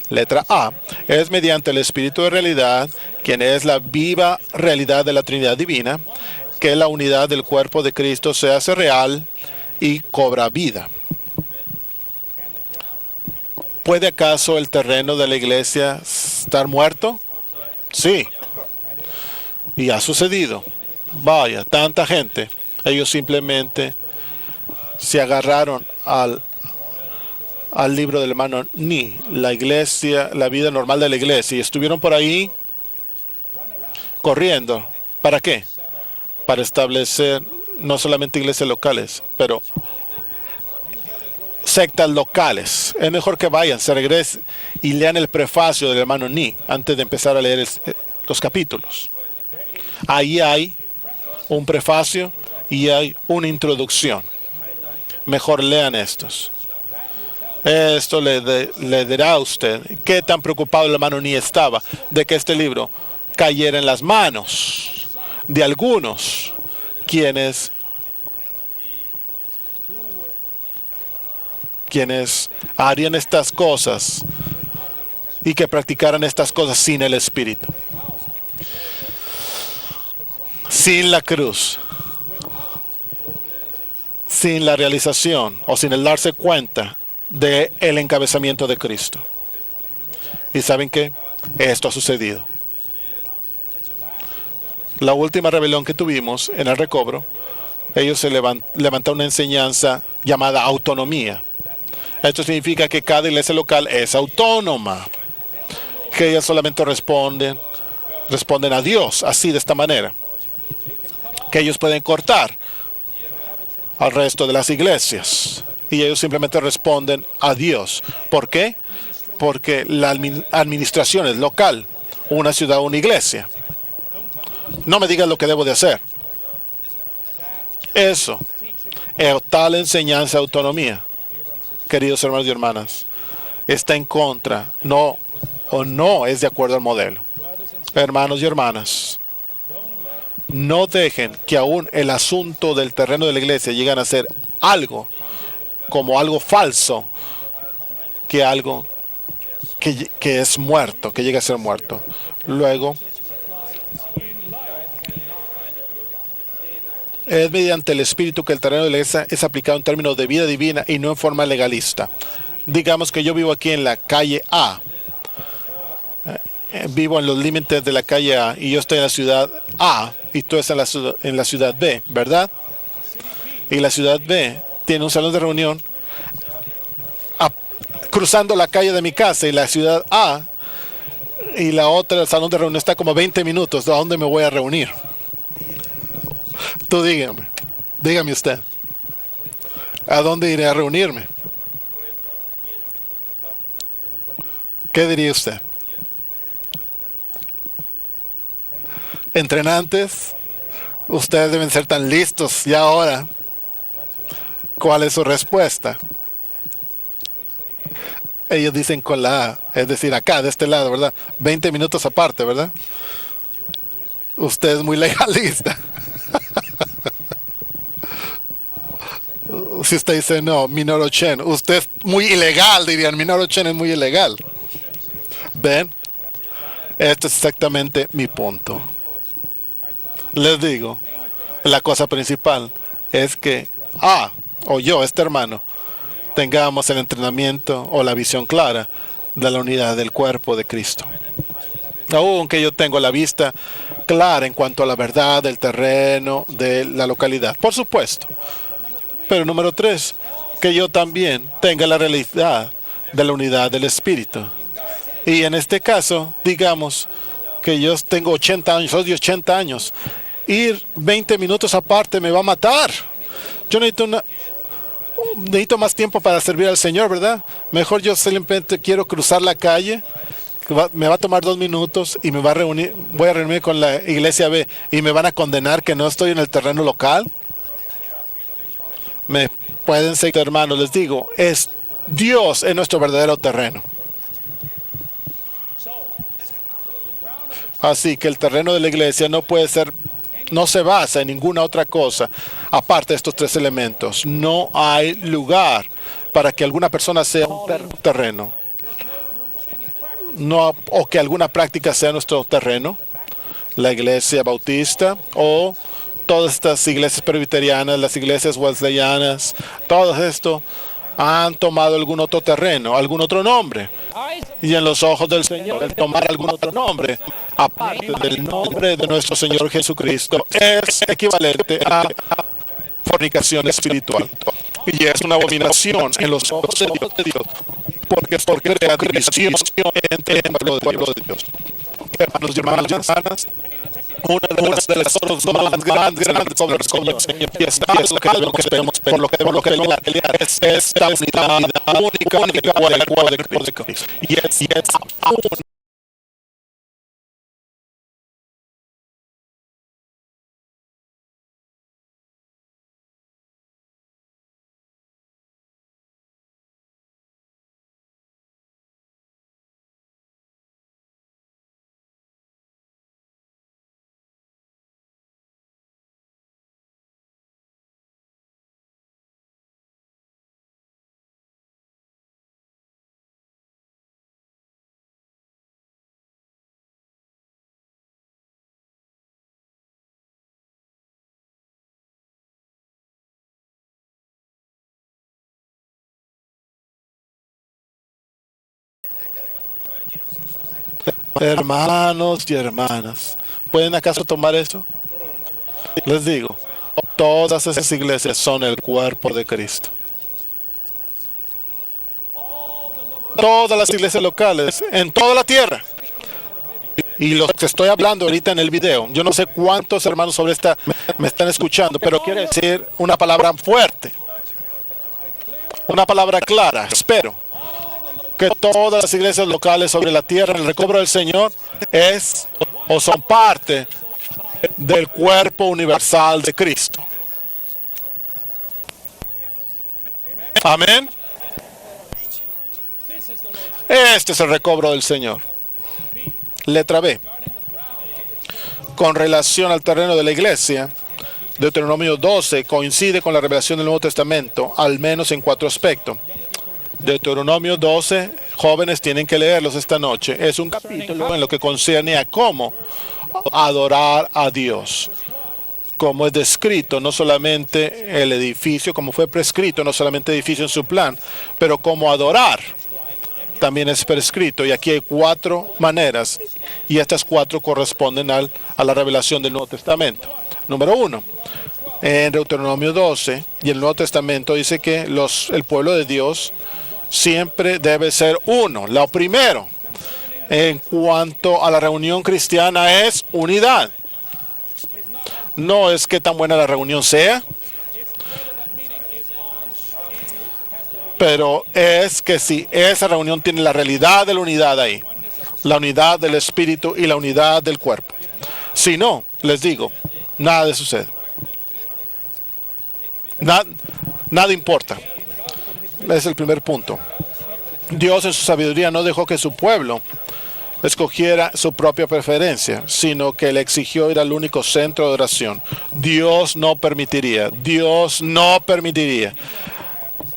Letra A. Es mediante el espíritu de realidad, quien es la viva realidad de la Trinidad Divina, que la unidad del cuerpo de Cristo se hace real y cobra vida. ¿Puede acaso el terreno de la iglesia estar muerto? Sí. Y ha sucedido. Vaya, tanta gente. Ellos simplemente se agarraron al libro del hermano Ni, la iglesia, la vida normal de la iglesia, y estuvieron por ahí corriendo. ¿Para qué? Para establecer no solamente iglesias locales, pero sectas locales. Es mejor que vayan, se regresen y lean el prefacio del hermano Ni antes de empezar a leer los capítulos. Ahí hay un prefacio y hay una introducción. Mejor lean estos. Esto le dirá a usted qué tan preocupado el hermano Ni estaba de que este libro cayera en las manos de algunos quienes harían estas cosas y que practicaran estas cosas sin el Espíritu, sin la cruz, sin la realización o sin el darse cuenta del encabezamiento de Cristo. ¿Y saben qué? Esto ha sucedido. La última rebelión que tuvimos en el recobro, ellos se levantaron una enseñanza llamada autonomía. Esto significa que cada iglesia local es autónoma, que ellas solamente responden a Dios, así de esta manera, que ellos pueden cortar al resto de las iglesias y ellos simplemente responden a Dios. ¿Por qué? Porque la administración es local, una ciudad, una iglesia. No me digan lo que debo de hacer. Eso es tal enseñanza de autonomía, queridos hermanos y hermanas, está en contra, no es de acuerdo al modelo. Hermanos y hermanas, no dejen que aún el asunto del terreno de la iglesia llegue a ser algo como algo falso, que algo que es muerto, que llegue a ser muerto. Luego, es mediante el Espíritu que el terreno de la iglesia es aplicado en términos de vida divina y no en forma legalista. Digamos que yo vivo aquí en la calle A. Vivo en los límites de la calle A y yo estoy en la ciudad A y tú estás en la ciudad B, ¿verdad? Y la ciudad B tiene un salón de reunión cruzando la calle de mi casa, y la ciudad A y la otra, el salón de reunión, está como 20 minutos. ¿A dónde me voy a reunir? Tú dígame usted, ¿a dónde iré a reunirme? ¿Qué diría usted? ¿Entrenantes Ustedes deben ser tan listos. Y ahora, ¿cuál es su respuesta? Ellos dicen con la A, es decir, acá, de este lado, ¿verdad? 20 minutos aparte, ¿verdad? Usted es muy legalista. Si usted dice no, Minoru Chen, usted es muy ilegal, dirían. Minoru Chen es muy ilegal. ¿Ven? Esto es exactamente mi punto. Les digo, la cosa principal es que o yo, este hermano, tengamos el entrenamiento o la visión clara de la unidad del cuerpo de Cristo. Aunque yo tengo la vista clara en cuanto a la verdad del terreno, de la localidad, por supuesto. Pero número 3, que yo también tenga la realidad de la unidad del Espíritu. Y en este caso, digamos que yo tengo 80 años, soy de 80 años. Ir 20 minutos aparte me va a matar. Yo necesito más tiempo para servir al Señor, ¿verdad? Mejor yo simplemente quiero cruzar la calle, me va a tomar 2 minutos y voy a reunir con la iglesia B y me van a condenar que no estoy en el terreno local. Me pueden seguir, hermanos, les digo, es Dios en nuestro verdadero terreno. Así que el terreno de la iglesia no se basa en ninguna otra cosa aparte de estos 3 elementos. No hay lugar para que alguna persona sea un terreno, o que alguna práctica sea nuestro terreno. La iglesia bautista o todas estas iglesias presbiterianas, las iglesias wesleyanas, todo esto han tomado algún otro terreno, algún otro nombre. Y en los ojos del Señor, el tomar algún otro nombre, aparte del nombre de nuestro Señor Jesucristo, es equivalente a fornicación espiritual. Y es una abominación en los ojos de Dios, porque crea división entre el pueblo de Dios. Hermanos y hermanas, una de las cosas más grandes sobre el Señor y está lo que debemos pelear es esta unidad única por el cuerpo de Cristo. Y es aún hermanos y hermanas, ¿pueden acaso tomar eso? Les digo, todas esas iglesias son el cuerpo de Cristo. Todas las iglesias locales en toda la tierra. Y los que estoy hablando ahorita en el video, yo no sé cuántos hermanos sobre esta me están escuchando, pero quiero decir una palabra fuerte, una palabra clara. Espero que todas las iglesias locales sobre la tierra, en el recobro del Señor, son parte del cuerpo universal de Cristo. Amén. Este es el recobro del Señor. Letra B. Con relación al terreno de la iglesia, Deuteronomio 12 coincide con la revelación del Nuevo Testamento, al menos en 4 aspectos. Deuteronomio 12, jóvenes tienen que leerlos esta noche. Es un capítulo en lo que concierne a cómo adorar a Dios. Como es descrito, no solamente el edificio, como fue prescrito, no solamente el edificio en su plan, pero cómo adorar también es prescrito. Y aquí hay 4 maneras, y estas 4 corresponden a la revelación del Nuevo Testamento. Número 1, en Deuteronomio 12 y el Nuevo Testamento dice que el pueblo de Dios siempre debe ser uno. Lo primero en cuanto a la reunión cristiana es unidad. No es que tan buena la reunión sea, pero es que si esa reunión tiene la realidad de la unidad ahí, la unidad del espíritu y la unidad del cuerpo. Si no, les digo, Nada sucede. Nada importa. Ese es el primer punto. Dios en su sabiduría no dejó que su pueblo escogiera su propia preferencia, sino que le exigió ir al único centro de oración. Dios no permitiría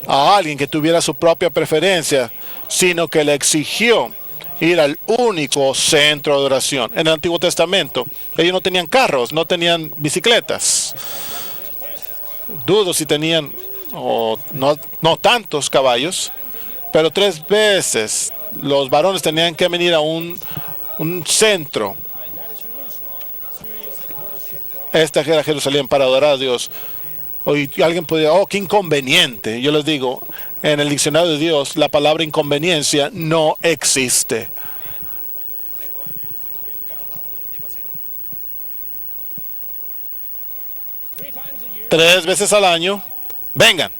a alguien que tuviera su propia preferencia, sino que le exigió ir al único centro de oración. En el Antiguo Testamento, ellos no tenían carros, no tenían bicicletas. Dudo si tenían no tantos caballos, pero 3 veces los varones tenían que venir a un centro. Esta era Jerusalén para adorar a Dios. Y alguien podría, qué inconveniente. Yo les digo, en el diccionario de Dios, la palabra inconveniencia no existe. Tres veces al año, vengan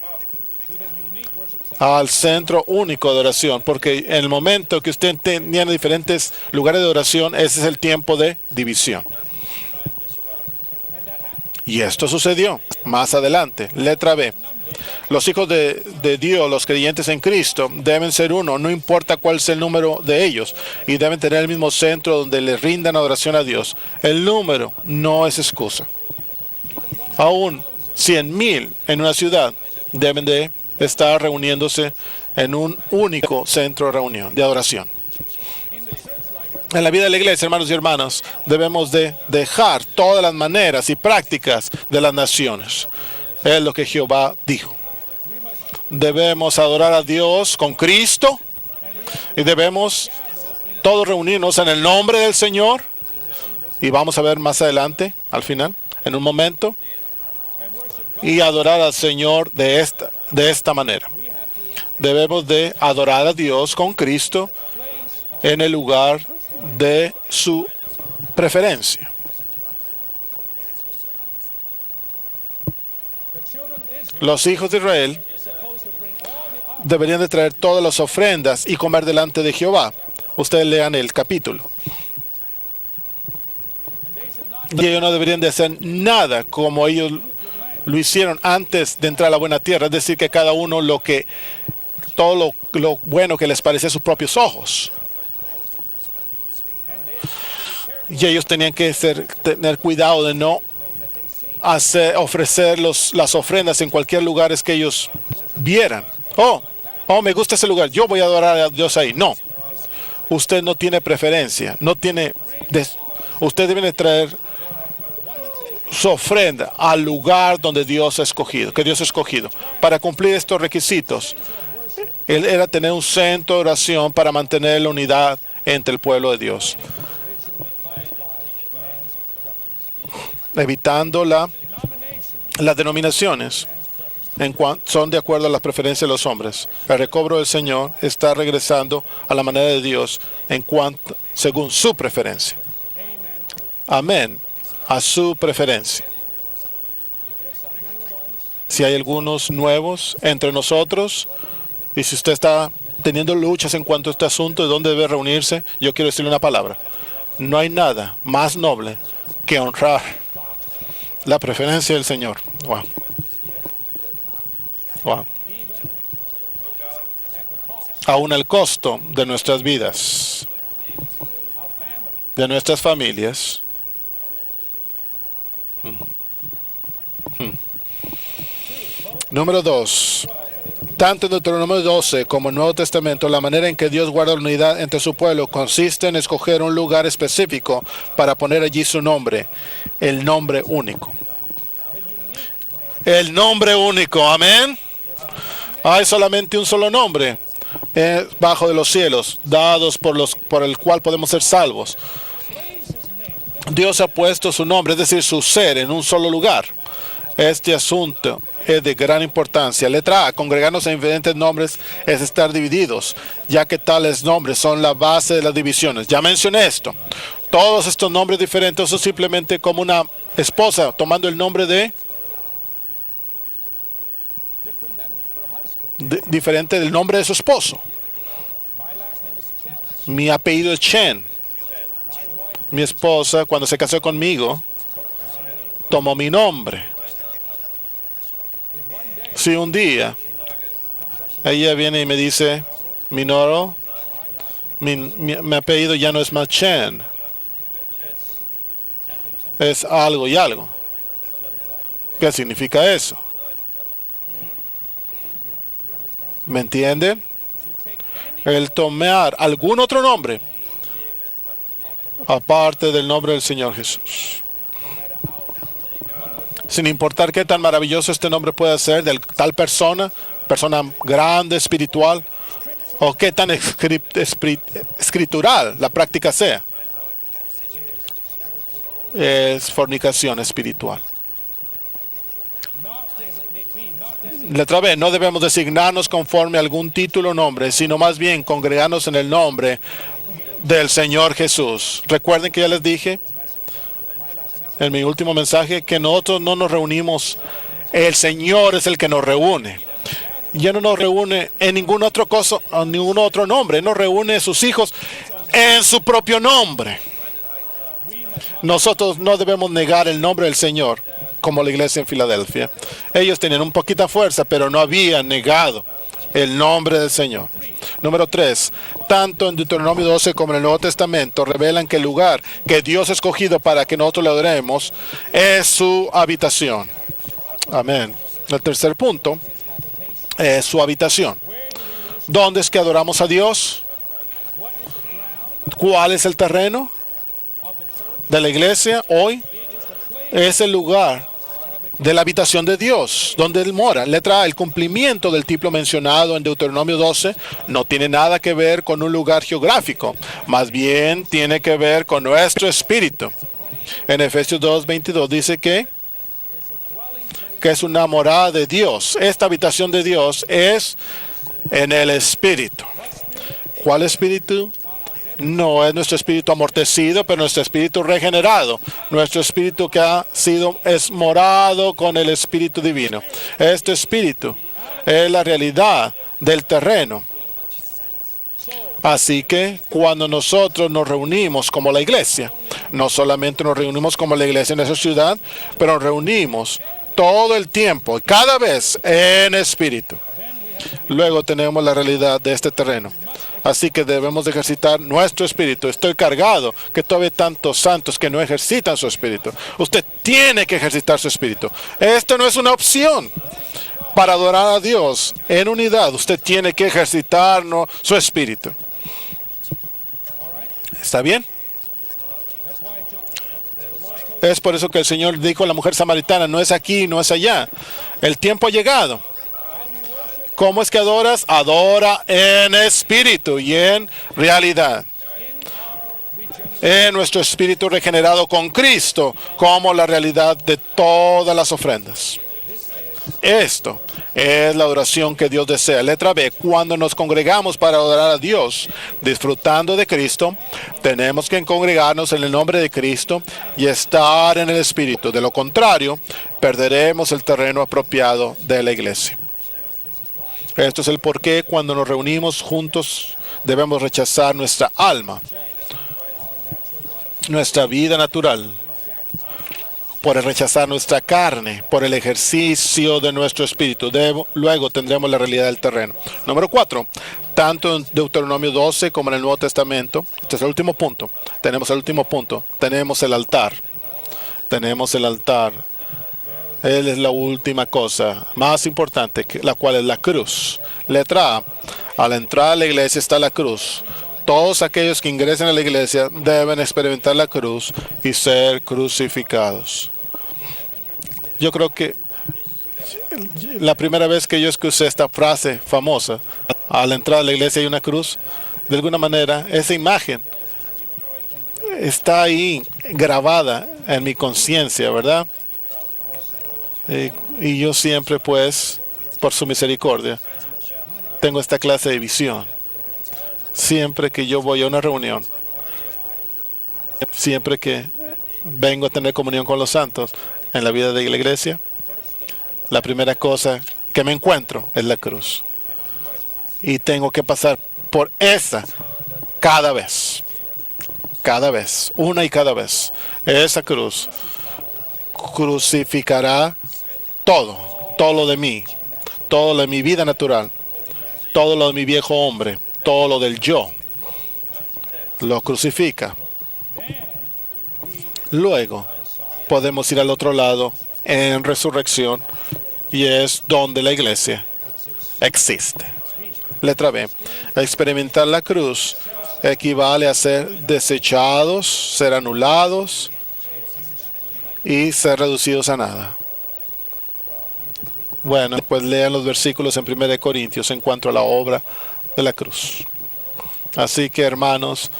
al centro único de oración, porque en el momento que usted tenía diferentes lugares de oración, ese es el tiempo de división. Y esto sucedió más adelante. Letra B. Los hijos de Dios, los creyentes en Cristo, deben ser uno, no importa cuál sea el número de ellos, y deben tener el mismo centro donde le rindan adoración a Dios. El número no es excusa. Aún 100,000 en una ciudad deben de estar reuniéndose en un único centro de reunión, de adoración. En la vida de la iglesia, hermanos y hermanas, debemos de dejar todas las maneras y prácticas de las naciones. Es lo que Jehová dijo. Debemos adorar a Dios con Cristo y debemos todos reunirnos en el nombre del Señor. Y vamos a ver más adelante, al final, en un momento, y adorar al Señor de esta manera. Debemos de adorar a Dios con Cristo en el lugar de su preferencia. Los hijos de Israel deberían de traer todas las ofrendas y comer delante de Jehová. Ustedes lean el capítulo. Y ellos no deberían de hacer nada como ellos lo hicieron antes de entrar a la buena tierra. Es decir, que cada uno todo lo bueno que les parecía a sus propios ojos. Y ellos tenían que tener cuidado de no ofrecer las ofrendas en cualquier lugar que ellos vieran. Me gusta ese lugar, yo voy a adorar a Dios ahí. No, usted no tiene preferencia, usted debe de traer su ofrenda al lugar donde Dios ha escogido, Para cumplir estos requisitos, él era tener un centro de oración para mantener la unidad entre el pueblo de Dios, evitando las denominaciones son de acuerdo a las preferencias de los hombres. El recobro del Señor está regresando a la manera de Dios según su preferencia. Amén. A su preferencia. Si hay algunos nuevos entre nosotros, y si usted está teniendo luchas en cuanto a este asunto de dónde debe reunirse, yo quiero decirle una palabra. No hay nada más noble que honrar la preferencia del Señor. Wow. Aún al costo de nuestras vidas, de nuestras familias. Número 2. Tanto en Deuteronomio 12 como en el Nuevo Testamento, la manera en que Dios guarda la unidad entre su pueblo consiste en escoger un lugar específico para poner allí su nombre, el nombre único. El nombre único, amén. Hay solamente un solo nombre bajo de los cielos, dados por el cual podemos ser salvos. Dios ha puesto su nombre, es decir, su ser, en un solo lugar. Este asunto es de gran importancia. Letra A. Congregarnos en diferentes nombres es estar divididos, ya que tales nombres son la base de las divisiones. Ya mencioné esto. Todos estos nombres diferentes son simplemente como una esposa tomando el nombre diferente del nombre de su esposo. Mi apellido es Chen. Mi esposa, cuando se casó conmigo, tomó mi nombre. Si un día ella viene y me dice, Minoru, mi apellido ya no es más Chen, es algo y algo. ¿Qué significa eso? ¿Me entienden? El tomar algún otro nombre aparte del nombre del Señor Jesús. Sin importar qué tan maravilloso este nombre pueda ser de tal persona grande, espiritual, o qué tan escritural la práctica sea. Es fornicación espiritual. Letra B, no debemos designarnos conforme a algún título o nombre, sino más bien congregarnos en el nombre del Señor Jesús. Recuerden que ya les dije en mi último mensaje que nosotros no nos reunimos, el Señor es el que nos reúne. Ya no nos reúne en ningún otro cosa, en ningún otro nombre, nos reúne a sus hijos en su propio nombre. Nosotros no debemos negar el nombre del Señor, como la iglesia en Filadelfia. Ellos tenían un poquita fuerza, pero no habían negado el nombre del Señor. Número 3. Tanto en Deuteronomio 12 como en el Nuevo Testamento revelan que el lugar que Dios ha escogido para que nosotros le adoremos es su habitación. Amén. El tercer punto es su habitación. ¿Dónde es que adoramos a Dios? ¿Cuál es el terreno de la iglesia hoy? Es el lugar de la habitación de Dios, donde Él mora. Letra A, el cumplimiento del título mencionado en Deuteronomio 12 no tiene nada que ver con un lugar geográfico, más bien tiene que ver con nuestro espíritu. En Efesios 2:22 dice que es una morada de Dios. Esta habitación de Dios es en el espíritu. ¿Cuál espíritu? No es nuestro espíritu amortecido, pero nuestro espíritu regenerado. Nuestro espíritu que es morado con el espíritu divino. Este espíritu es la realidad del terreno. Así que cuando nosotros nos reunimos como la iglesia, no solamente nos reunimos como la iglesia en esa ciudad, pero nos reunimos todo el tiempo, cada vez en espíritu. Luego tenemos la realidad de este terreno. Así que debemos de ejercitar nuestro espíritu. Estoy cargado que todavía hay tantos santos que no ejercitan su espíritu. Usted tiene que ejercitar su espíritu. Esto no es una opción. Para adorar a Dios en unidad, usted tiene que ejercitar su espíritu. ¿Está bien? Es por eso que el Señor dijo a la mujer samaritana, no es aquí, no es allá. El tiempo ha llegado. ¿Cómo es que adoras? Adora en espíritu y en realidad. En nuestro espíritu regenerado con Cristo como la realidad de todas las ofrendas. Esto es la adoración que Dios desea. Letra B, cuando nos congregamos para adorar a Dios, disfrutando de Cristo, tenemos que congregarnos en el nombre de Cristo y estar en el espíritu. De lo contrario, perderemos el terreno apropiado de la iglesia. Esto es el porqué cuando nos reunimos juntos debemos rechazar nuestra alma, nuestra vida natural, por el rechazar nuestra carne, por el ejercicio de nuestro espíritu. Luego tendremos la realidad del terreno. Número 4, tanto en Deuteronomio 12 como en el Nuevo Testamento, este es el último punto, tenemos el último punto, tenemos el altar. Tenemos el altar. Él es la última cosa más importante, la cual es la cruz. Letra A, al entrar a la iglesia está la cruz. Todos aquellos que ingresen a la iglesia deben experimentar la cruz y ser crucificados. Yo creo que la primera vez que yo escuché esta frase famosa, al entrar a la iglesia hay una cruz, de alguna manera esa imagen está ahí grabada en mi conciencia, ¿verdad? Y yo siempre, pues, por su misericordia, tengo esta clase de visión. Siempre que yo voy a una reunión, siempre que vengo a tener comunión con los santos en la vida de la iglesia, la primera cosa que me encuentro es la cruz. Y tengo que pasar por esa cada vez, una y cada vez, esa cruz. crucificará todo lo de mí, todo lo de mi vida natural, todo lo de mi viejo hombre, todo lo del yo, lo crucifica. Luego podemos ir al otro lado en resurrección y es donde la iglesia existe. Letra B. Experimentar la cruz equivale a ser desechados, ser anulados y ser reducidos a nada. Bueno, pues lean los versículos en 1 Corintios en cuanto a la obra de la cruz. Así que, hermanos,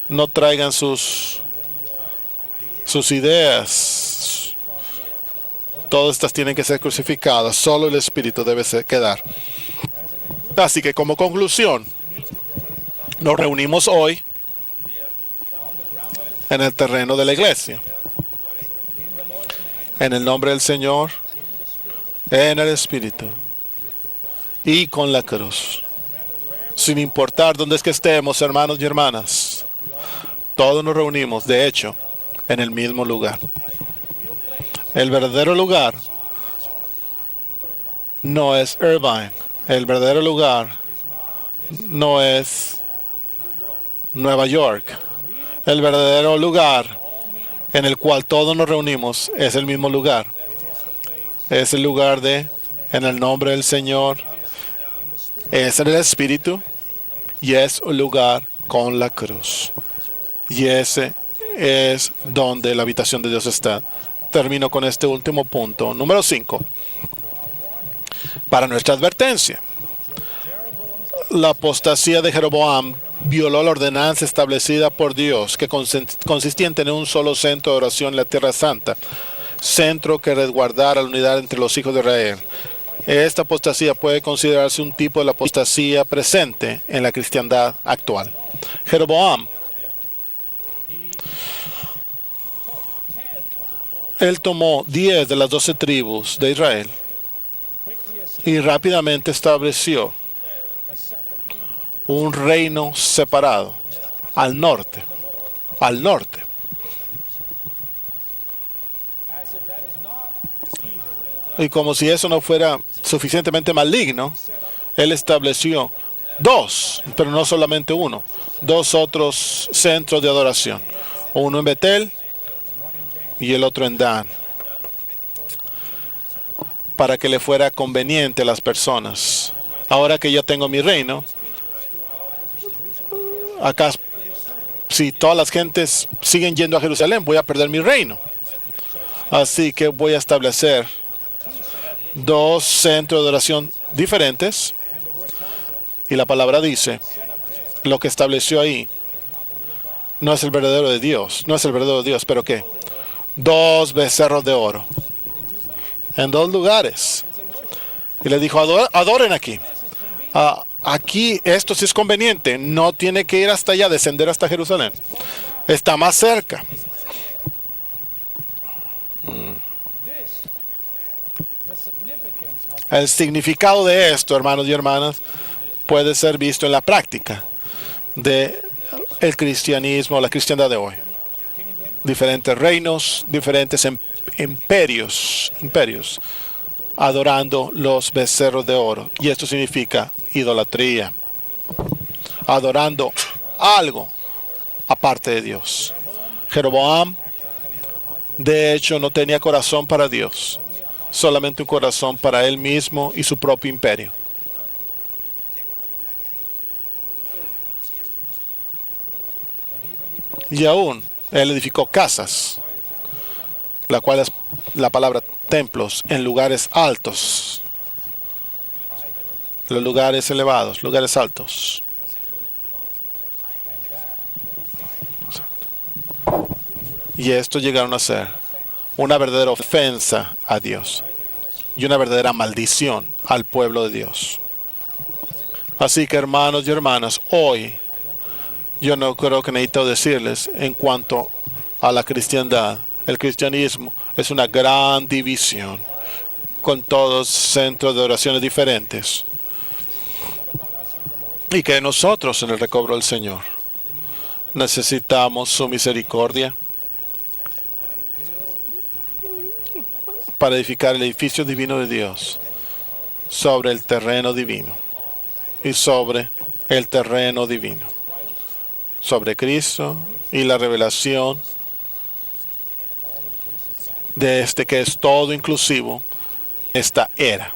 no traigan sus ideas. Todas estas tienen que ser crucificadas. Solo el Espíritu debe quedar. Así que, como conclusión, nos reunimos hoy en el terreno de la iglesia. En el nombre del Señor, en el Espíritu y con la cruz. Sin importar dónde es que estemos, hermanos y hermanas, todos nos reunimos, de hecho, en el mismo lugar. El verdadero lugar no es Irvine. El verdadero lugar no es Nueva York. El verdadero lugar en el cual todos nos reunimos es el mismo lugar. Es el lugar en el nombre del Señor, es en el Espíritu y es un lugar con la cruz. Y ese es donde la habitación de Dios está. Termino con este último punto. Número 5. Para nuestra advertencia. La apostasía de Jeroboam violó la ordenanza establecida por Dios, que consistía en tener un solo centro de oración en la Tierra Santa, centro que resguardara la unidad entre los hijos de Israel. Esta apostasía puede considerarse un tipo de la apostasía presente en la cristiandad actual. Jeroboam, él tomó 10 de las 12 tribus de Israel y rápidamente estableció un reino separado al norte. Y como si eso no fuera suficientemente maligno, él estableció 2, pero no solamente uno, 2 otros centros de adoración. Uno en Betel y el otro en Dan. Para que le fuera conveniente a las personas. Ahora que yo tengo mi reino, acá, si todas las gentes siguen yendo a Jerusalén, voy a perder mi reino. Así que voy a establecer 2 centros de oración diferentes. Y la palabra dice, lo que estableció ahí no es el verdadero de Dios. No es el verdadero de Dios, pero ¿qué? 2 becerros de oro. En 2 lugares. Y le dijo, adoren aquí. Aquí esto sí es conveniente. No tiene que ir hasta allá, descender hasta Jerusalén. Está más cerca. El significado de esto, hermanos y hermanas, puede ser visto en la práctica de el cristianismo, la cristiandad de hoy. Diferentes reinos, diferentes imperios, adorando los becerros de oro. Y esto significa idolatría, adorando algo aparte de Dios. Jeroboam, de hecho, no tenía corazón para Dios, solamente un corazón para él mismo y su propio imperio. Y aún él edificó casas, la cual es la palabra templos, en lugares altos, los lugares elevados, lugares altos. Y esto llegaron a ser una verdadera ofensa a Dios y una verdadera maldición al pueblo de Dios. Así que, hermanos y hermanas, hoy yo no creo que necesito decirles en cuanto a la cristiandad. El cristianismo es una gran división con todos centros de oraciones diferentes. Y que nosotros en el recobro del Señor necesitamos su misericordia para edificar el edificio divino de Dios sobre el terreno divino y sobre el terreno divino, sobre Cristo y la revelación de este que es todo inclusivo, esta era.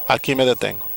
Aquí me detengo.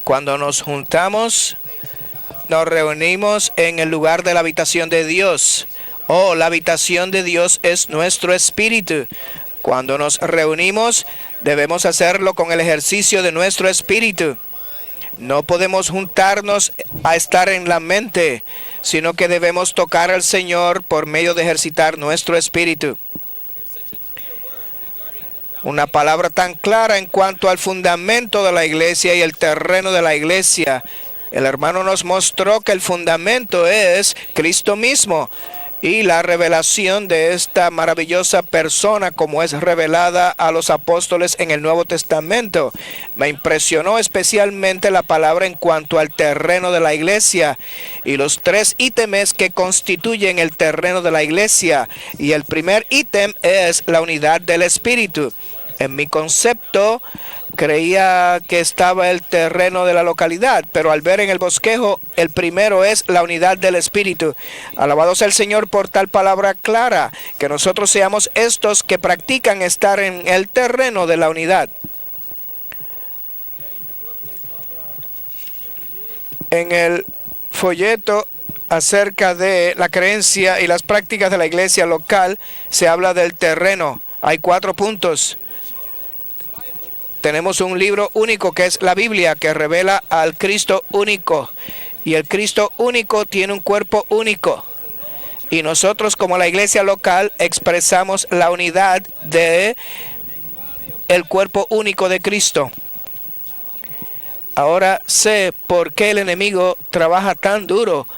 Cuando nos juntamos, nos reunimos en el lugar de la habitación de Dios. Oh, la habitación de Dios es nuestro espíritu. Cuando nos reunimos, debemos hacerlo con el ejercicio de nuestro espíritu. No podemos juntarnos a estar en la mente, sino que debemos tocar al Señor por medio de ejercitar nuestro espíritu. Una palabra tan clara en cuanto al fundamento de la iglesia y el terreno de la iglesia. El hermano nos mostró que el fundamento es Cristo mismo y la revelación de esta maravillosa persona como es revelada a los apóstoles en el Nuevo Testamento. Me impresionó especialmente la palabra en cuanto al terreno de la iglesia y los 3 ítems que constituyen el terreno de la iglesia. Y el primer ítem es la unidad del Espíritu. En mi concepto, creía que estaba el terreno de la localidad, pero al ver en el bosquejo, el primero es la unidad del Espíritu. Alabado sea el Señor por tal palabra clara, que nosotros seamos estos que practican estar en el terreno de la unidad. En el folleto acerca de la creencia y las prácticas de la iglesia local, se habla del terreno. Hay 4 puntos. Tenemos un libro único que es la Biblia, que revela al Cristo único. Y el Cristo único tiene un cuerpo único. Y nosotros como la iglesia local expresamos la unidad de el cuerpo único de Cristo. Ahora sé por qué el enemigo trabaja tan duro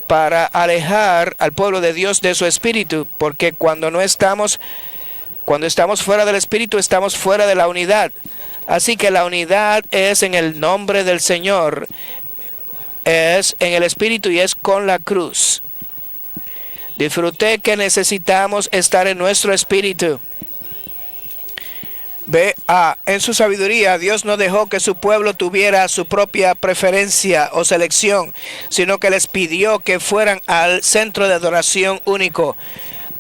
para alejar al pueblo de Dios de su espíritu. Porque cuando estamos fuera del espíritu, estamos fuera de la unidad. Así que la unidad es en el nombre del Señor, es en el Espíritu y es con la cruz. Disfruté que necesitamos estar en nuestro espíritu. En su sabiduría, Dios no dejó que su pueblo tuviera su propia preferencia o selección, sino que les pidió que fueran al centro de adoración único.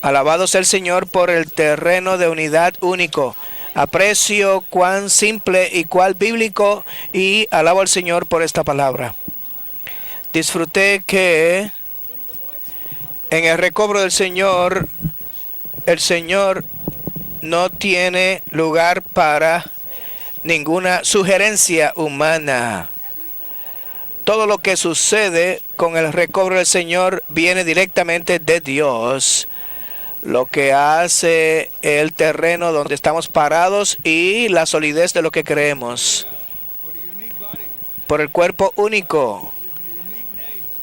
Alabado sea el Señor por el terreno de unidad único. Aprecio cuán simple y cuán bíblico y alabo al Señor por esta palabra. Disfruté que en el recobro del Señor, el Señor no tiene lugar para ninguna sugerencia humana. Todo lo que sucede con el recobro del Señor viene directamente de Dios. Lo que hace el terreno donde estamos parados y la solidez de lo que creemos. Por el cuerpo único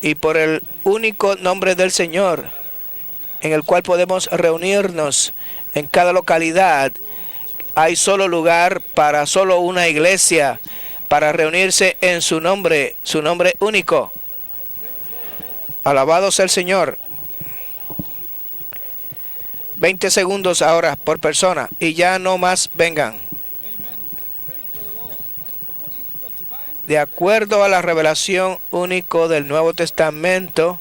y por el único nombre del Señor, en el cual podemos reunirnos en cada localidad. Hay solo lugar para solo una iglesia, para reunirse en su nombre único. Alabado sea el Señor. 20 segundos ahora por persona y ya no más vengan. De acuerdo a la revelación único del Nuevo Testamento,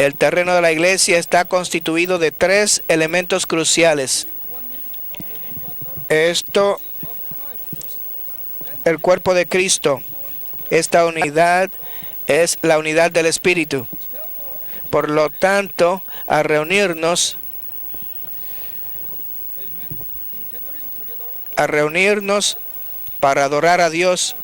El terreno de la iglesia está constituido de 3 elementos cruciales. Esto, el cuerpo de Cristo. Esta unidad es la unidad del Espíritu. Por lo tanto, a reunirnos para adorar a Dios,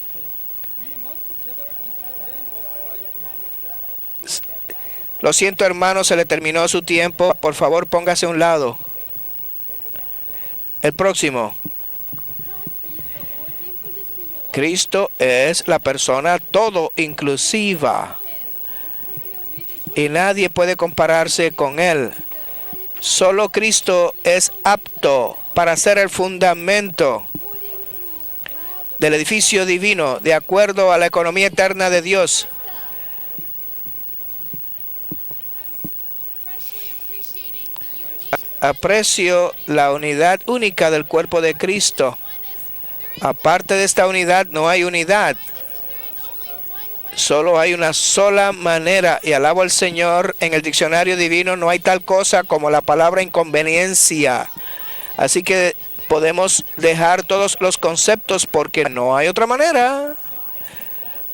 lo siento, hermanos, se le terminó su tiempo. Por favor, póngase a un lado. El próximo. Cristo es la persona todo inclusiva y nadie puede compararse con Él. Solo Cristo es apto para ser el fundamento del edificio divino de acuerdo a la economía eterna de Dios. Aprecio la unidad única del cuerpo de Cristo. Aparte de esta unidad, no hay unidad. Solo hay una sola manera, y alabo al Señor, en el diccionario divino no hay tal cosa como la palabra inconveniencia. Así que podemos dejar todos los conceptos porque no hay otra manera.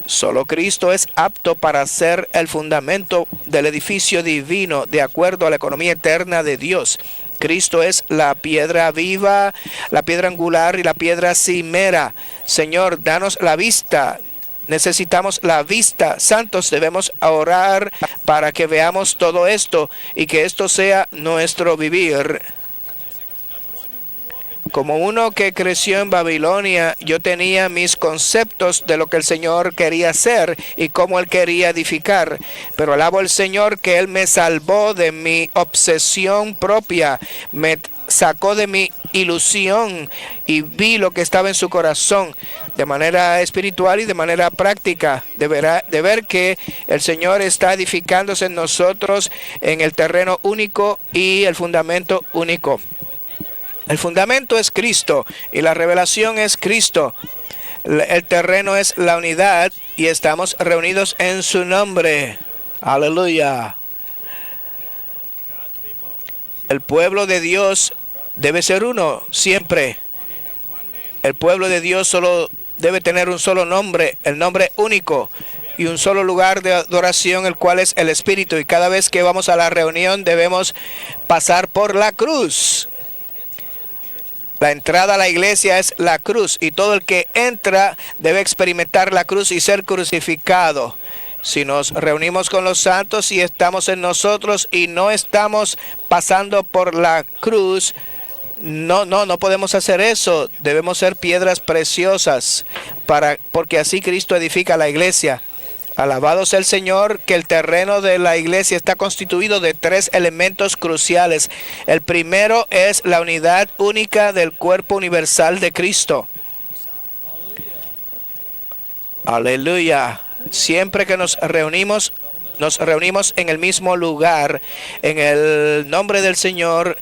Solo Cristo es apto para ser el fundamento del edificio divino de acuerdo a la economía eterna de Dios. Cristo es la piedra viva, la piedra angular y la piedra cimera. Señor, danos la vista. Necesitamos la vista. Santos, debemos orar para que veamos todo esto y que esto sea nuestro vivir. Como uno que creció en Babilonia, yo tenía mis conceptos de lo que el Señor quería hacer y cómo Él quería edificar. Pero alabo al Señor que Él me salvó de mi obsesión propia, me sacó de mi ilusión y vi lo que estaba en su corazón de manera espiritual y de manera práctica, de ver que el Señor está edificándose en nosotros en el terreno único y el fundamento único. El fundamento es Cristo y la revelación es Cristo. El terreno es la unidad y estamos reunidos en su nombre. Aleluya. El pueblo de Dios debe ser uno siempre. El pueblo de Dios solo debe tener un solo nombre, el nombre único y un solo lugar de adoración, el cual es el Espíritu. Y cada vez que vamos a la reunión debemos pasar por la cruz. La entrada a la iglesia es la cruz y todo el que entra debe experimentar la cruz y ser crucificado. Si nos reunimos con los santos y estamos en nosotros y no estamos pasando por la cruz, no podemos hacer eso. Debemos ser piedras preciosas porque así Cristo edifica la iglesia. Alabado sea el Señor, que el terreno de la iglesia está constituido de 3 elementos cruciales. El primero es la unidad única del cuerpo universal de Cristo. Aleluya. Siempre que nos reunimos en el mismo lugar, en el nombre del Señor,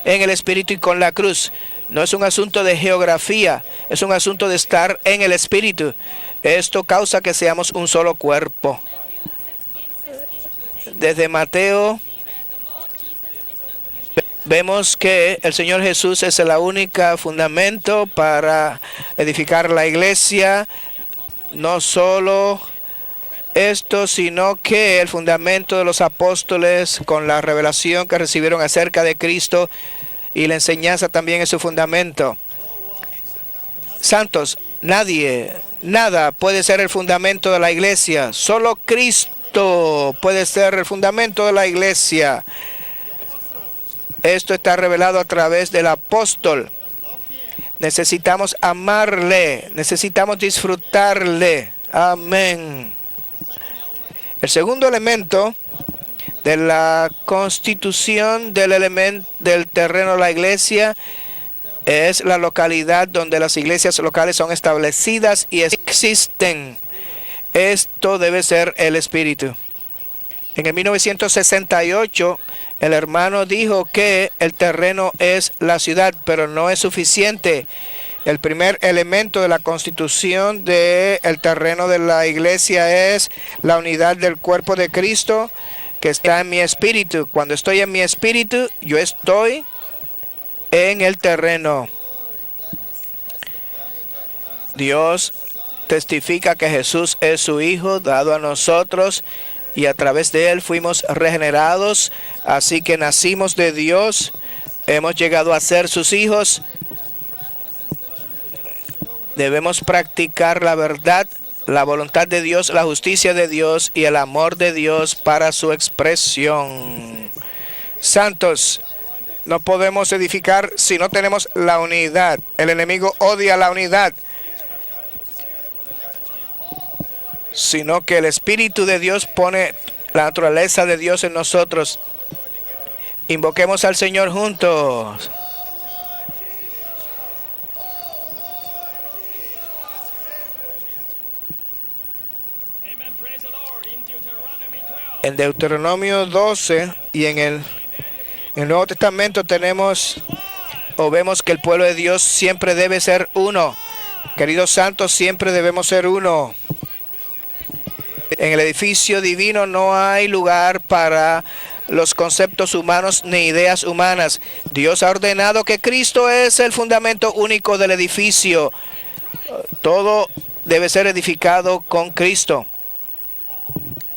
en el Espíritu y con la cruz. No es un asunto de geografía, es un asunto de estar en el Espíritu. Esto causa que seamos un solo cuerpo. Desde Mateo vemos que el Señor Jesús es el único fundamento para edificar la iglesia. No solo esto, sino que el fundamento de los apóstoles con la revelación que recibieron acerca de Cristo y la enseñanza también es su fundamento. Santos, nada puede ser el fundamento de la iglesia. Solo Cristo puede ser el fundamento de la iglesia. Esto está revelado a través del apóstol. Necesitamos amarle, necesitamos disfrutarle. Amén. El segundo elemento de la constitución del terreno de la iglesia es la localidad donde las iglesias locales son establecidas y existen. Esto debe ser el Espíritu. En el 1968, el hermano dijo que el terreno es la ciudad, pero no es suficiente. El primer elemento de la constitución del terreno de la iglesia es la unidad del cuerpo de Cristo, que está en mi espíritu. Cuando estoy en mi espíritu, yo estoy en el terreno. Dios testifica que Jesús es su Hijo, dado a nosotros, y a través de Él fuimos regenerados. Así que nacimos de Dios, hemos llegado a ser sus hijos. Debemos practicar la verdad, la voluntad de Dios, la justicia de Dios y el amor de Dios para su expresión. Santos, no podemos edificar si no tenemos la unidad. El enemigo odia la unidad, sino que el Espíritu de Dios pone la naturaleza de Dios en nosotros. Invoquemos al Señor juntos. En Deuteronomio 12 y en el Nuevo Testamento tenemos o vemos que el pueblo de Dios siempre debe ser uno. Queridos santos, siempre debemos ser uno. En el edificio divino no hay lugar para los conceptos humanos ni ideas humanas. Dios ha ordenado que Cristo es el fundamento único del edificio. Todo debe ser edificado con Cristo.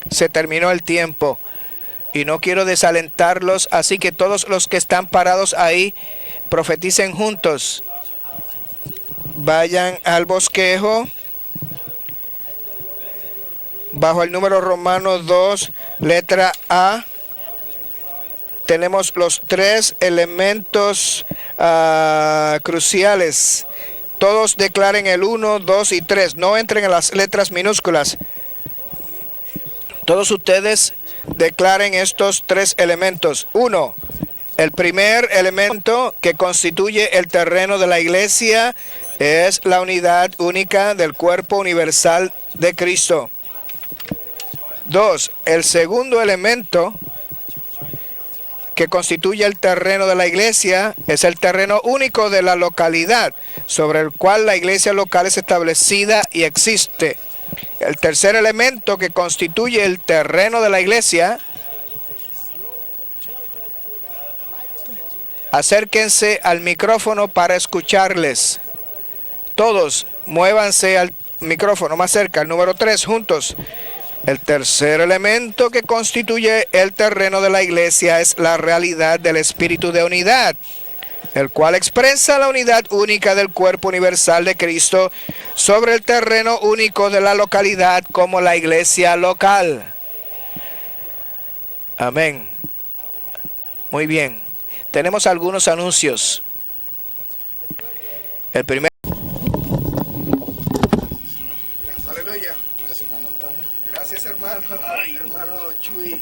Se terminó el tiempo y no quiero desalentarlos, así que todos los que están parados ahí profeticen juntos. Vayan al bosquejo bajo el número romano 2, letra A. Tenemos los 3 elementos cruciales. Todos declaren el 1, 2 y 3. No entren en las letras minúsculas. Todos ustedes declaren estos 3 elementos. 1. El primer elemento que constituye el terreno de la iglesia es la unidad única del cuerpo universal de Cristo. 2. El segundo elemento que constituye el terreno de la iglesia es el terreno único de la localidad, sobre el cual la iglesia local es establecida y existe. El tercer elemento que constituye el terreno de la iglesia, acérquense al micrófono para escucharles. Todos muévanse al micrófono más cerca, el número 3, juntos. El tercer elemento que constituye el terreno de la iglesia es la realidad del espíritu de unidad, el cual expresa la unidad única del cuerpo universal de Cristo sobre el terreno único de la localidad como la iglesia local. Amén. Muy bien. Tenemos algunos anuncios. El primer. Aleluya. Gracias, hermano Antonio. Gracias, hermano. Hermano Chuy.